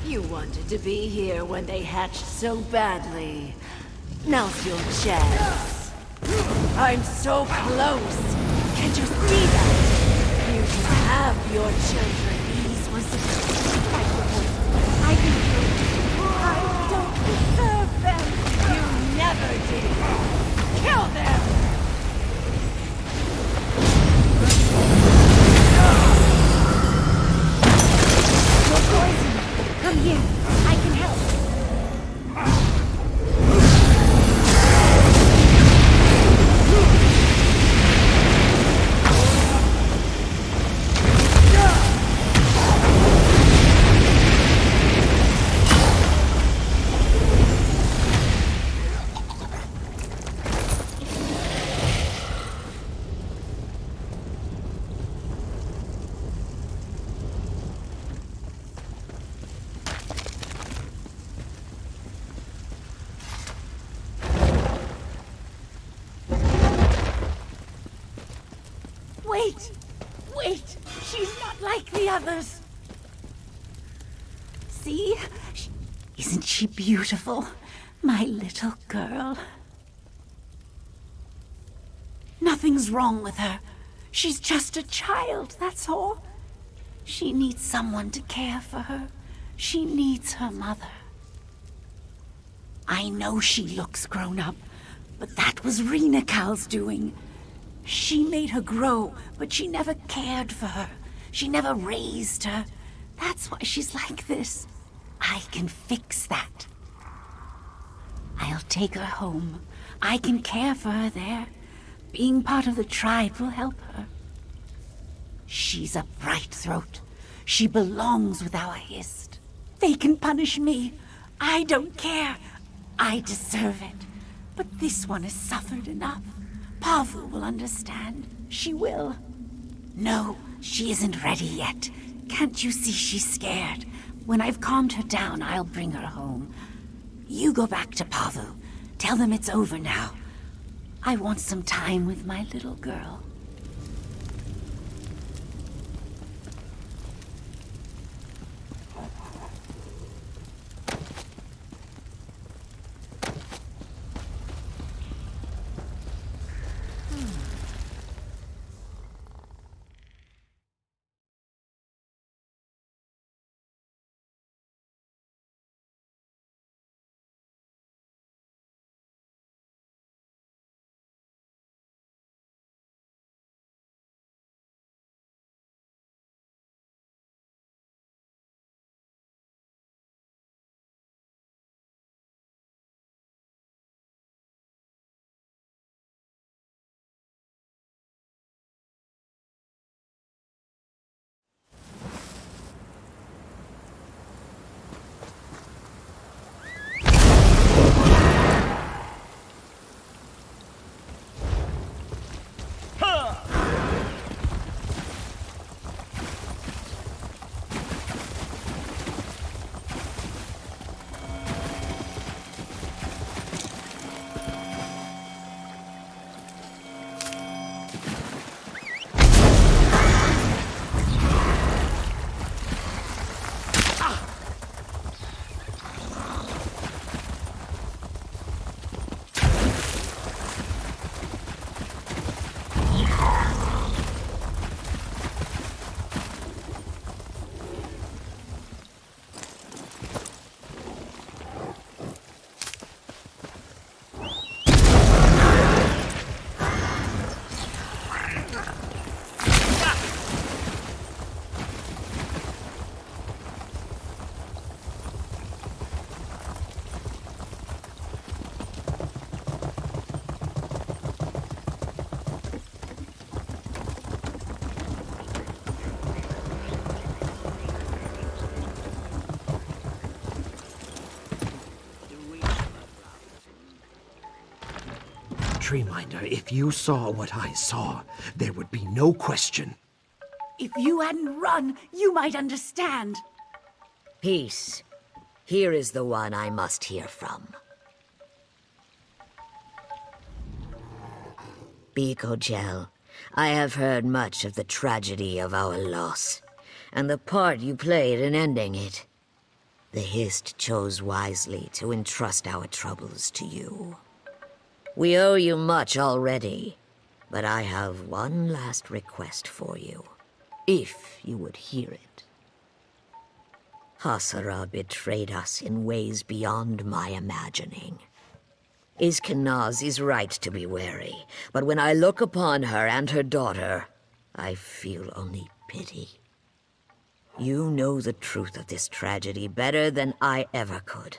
You wanted to be here when they hatched so badly. Now's your chance. I'm so close. Can't you see that? You can have your children. These was I don't deserve them. You never did. Kill them. You're poison. Come here. I can help. Wait! Wait! She's not like the others! See? Isn't she beautiful? My little girl. Nothing's wrong with her. She's just a child, that's all. She needs someone to care for her. She needs her mother. I know she looks grown up, but that was Rena Cal's doing. She made her grow, but she never cared for her. She never raised her. That's why she's like this. I can fix that. I'll take her home. I can care for her there. Being part of the tribe will help her. She's a bright throat. She belongs with our Hist. They can punish me. I don't care. I deserve it. But this one has suffered enough. Pavu will understand. She will. No, she isn't ready yet. Can't you see she's scared? When I've calmed her down, I'll bring her home. You go back to Pavu. Tell them it's over now. I want some time with my little girl. Treeminder, if you saw what I saw, there would be no question. If you hadn't run, you might understand. Peace. Here is the one I must hear from. Biko Gel, I have heard much of the tragedy of our loss, and the part you played in ending it. The Hist chose wisely to entrust our troubles to you. We owe you much already, but I have one last request for you, if you would hear it. Hasara betrayed us in ways beyond my imagining. Iskanaz is right to be wary, but when I look upon her and her daughter, I feel only pity. You know the truth of this tragedy better than I ever could.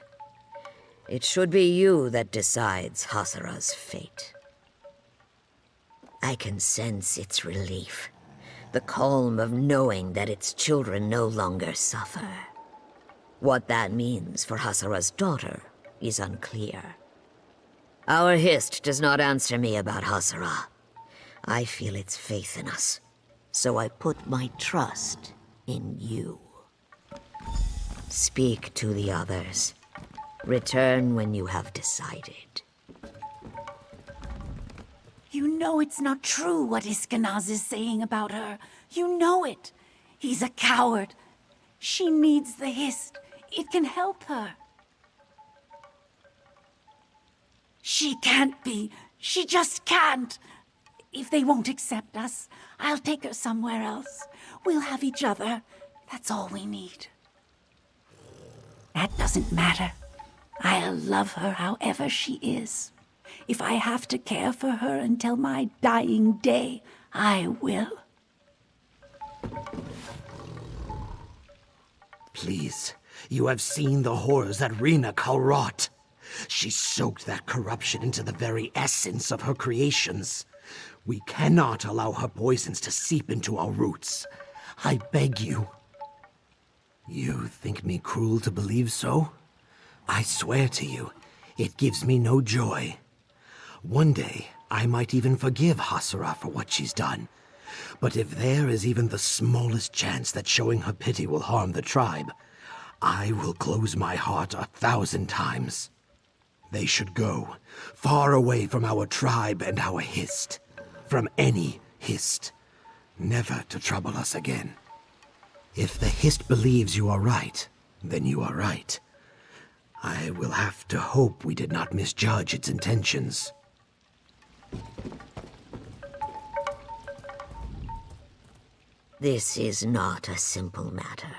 It should be you that decides Hasara's fate. I can sense its relief, the calm of knowing that its children no longer suffer. What that means for Hasara's daughter is unclear. Our Hist does not answer me about Hasara. I feel its faith in us, so I put my trust in you. Speak to the others. Return when you have decided. You know it's not true what Iskanaz is saying about her. You know it. He's a coward. She needs the Hist. It can help her. She can't be. She just can't. If they won't accept us, I'll take her somewhere else. We'll have each other. That's all we need. That doesn't matter. I'll love her however she is. If I have to care for her until my dying day, I will. Please, you have seen the horrors that Rina Kal wrought. She soaked that corruption into the very essence of her creations. We cannot allow her poisons to seep into our roots. I beg you. You think me cruel to believe so? I swear to you, it gives me no joy. One day, I might even forgive Hasara for what she's done. But if there is even the smallest chance that showing her pity will harm the tribe, I will close my heart 1,000 times. They should go, far away from our tribe and our Hist. From any Hist. Never to trouble us again. If the Hist believes you are right, then you are right. I will have to hope we did not misjudge its intentions. This is not a simple matter,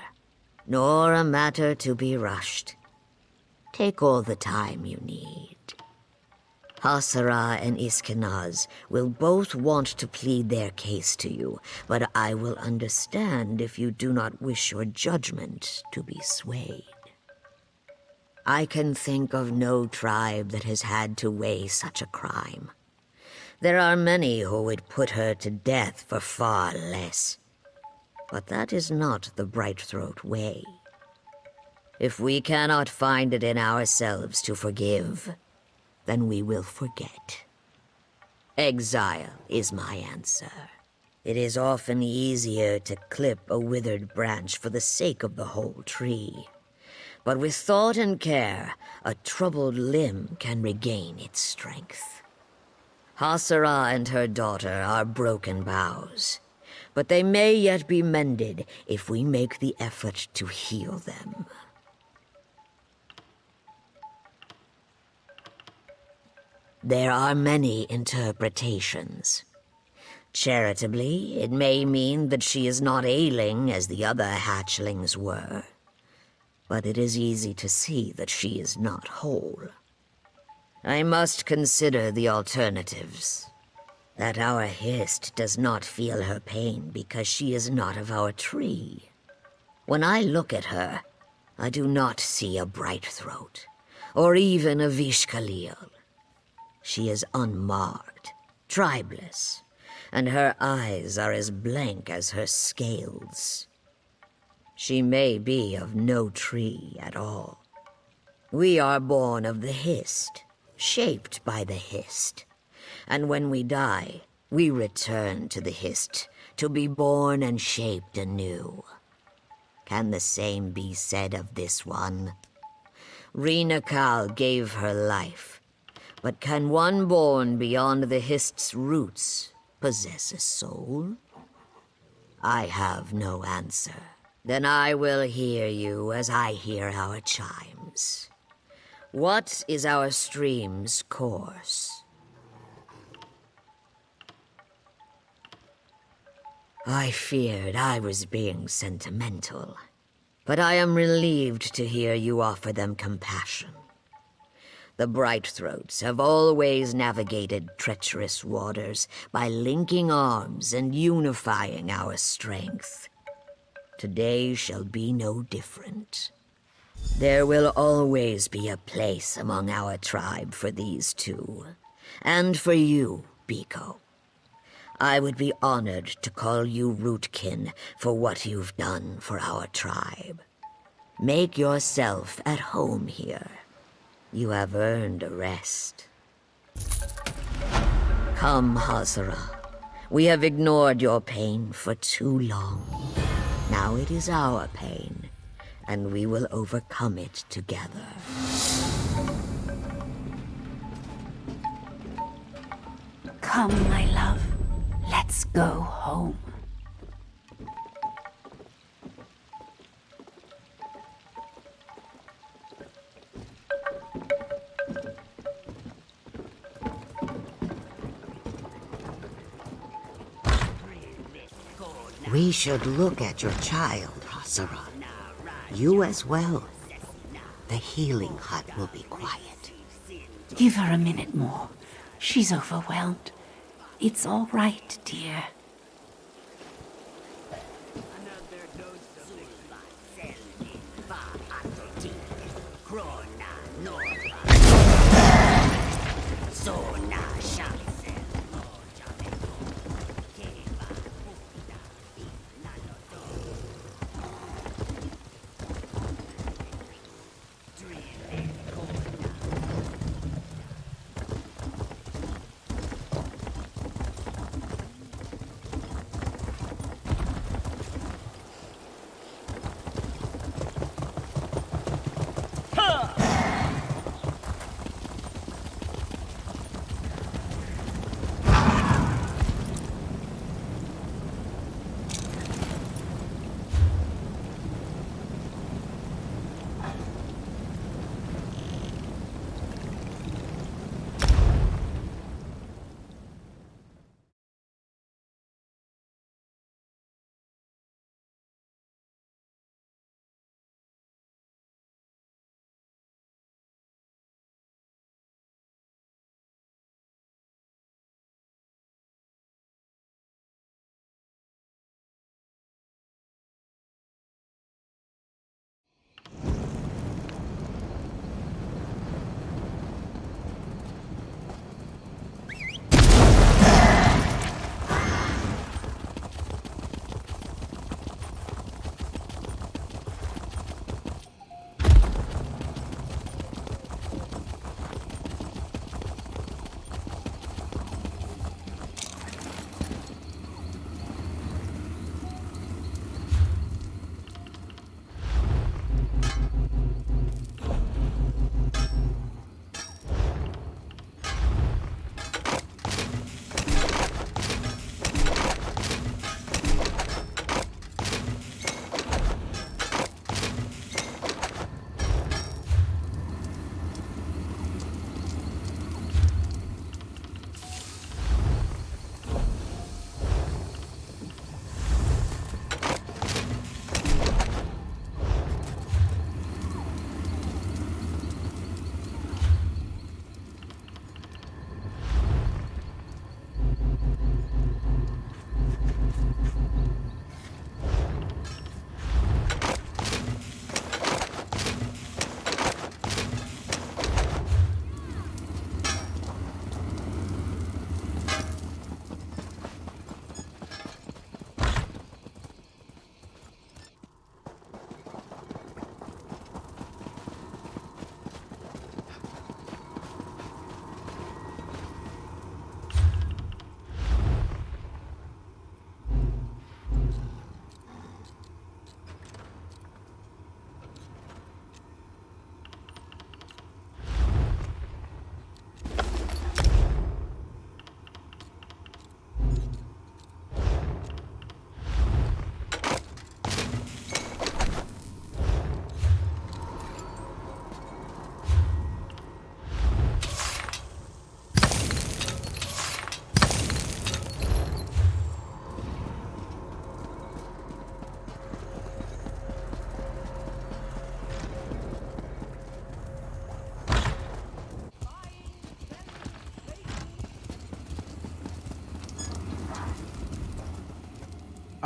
nor a matter to be rushed. Take all the time you need. Hasara and Iskanaz will both want to plead their case to you, but I will understand if you do not wish your judgment to be swayed. I can think of no tribe that has had to weigh such a crime. There are many who would put her to death for far less. But that is not the Brightthroat way. If we cannot find it in ourselves to forgive, then we will forget. Exile is my answer. It is often easier to clip a withered branch for the sake of the whole tree. But with thought and care, a troubled limb can regain its strength. Hasara and her daughter are broken boughs, but they may yet be mended if we make the effort to heal them. There are many interpretations. Charitably, it may mean that she is not ailing as the other hatchlings were, but it is easy to see that she is not whole. I must consider the alternatives. That our Hist does not feel her pain because she is not of our tree. When I look at her, I do not see a Brightthroat, or even a Vishkalil. She is unmarked, tribeless, and her eyes are as blank as her scales. She may be of no tree at all. We are born of the Hist, shaped by the Hist. And when we die, we return to the Hist, to be born and shaped anew. Can the same be said of this one? Rina Kal gave her life, but can one born beyond the Hist's roots possess a soul? I have no answer. Then I will hear you as I hear our chimes. What is our stream's course? I feared I was being sentimental, but I am relieved to hear you offer them compassion. The Brightthroats have always navigated treacherous waters by linking arms and unifying our strength. Today shall be no different. There will always be a place among our tribe for these two, and for you, Biko. I would be honored to call you rootkin for what you've done for our tribe. Make yourself at home here. You have earned a rest. Come, Hasara. We have ignored your pain for too long. Now it is our pain, and we will overcome it together. Come, my love. Let's go home. We should look at your child, Hasara. You as well. The healing hut will be quiet. Give her a minute more. She's overwhelmed. It's all right, dear.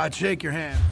I'd shake your hand.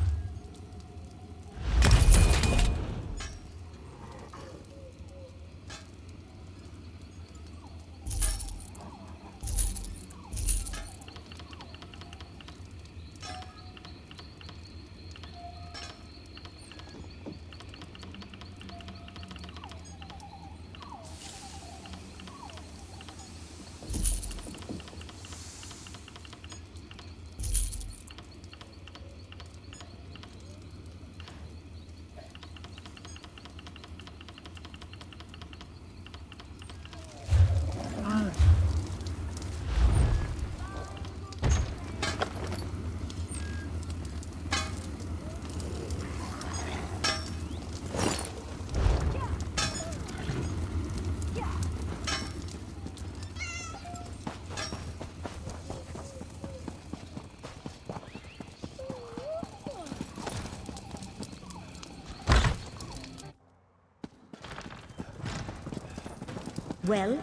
Well?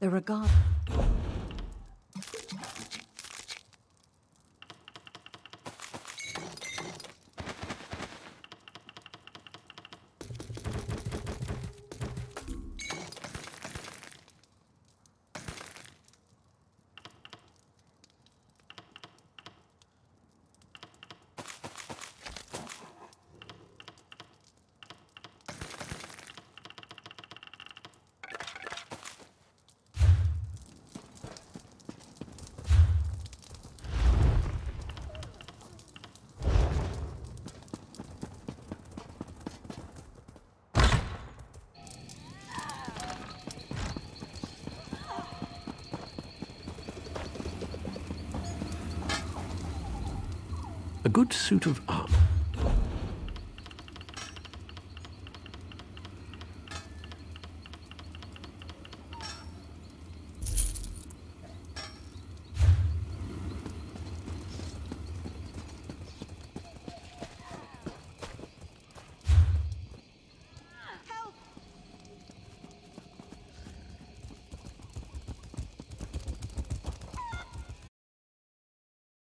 The regard. A good suit of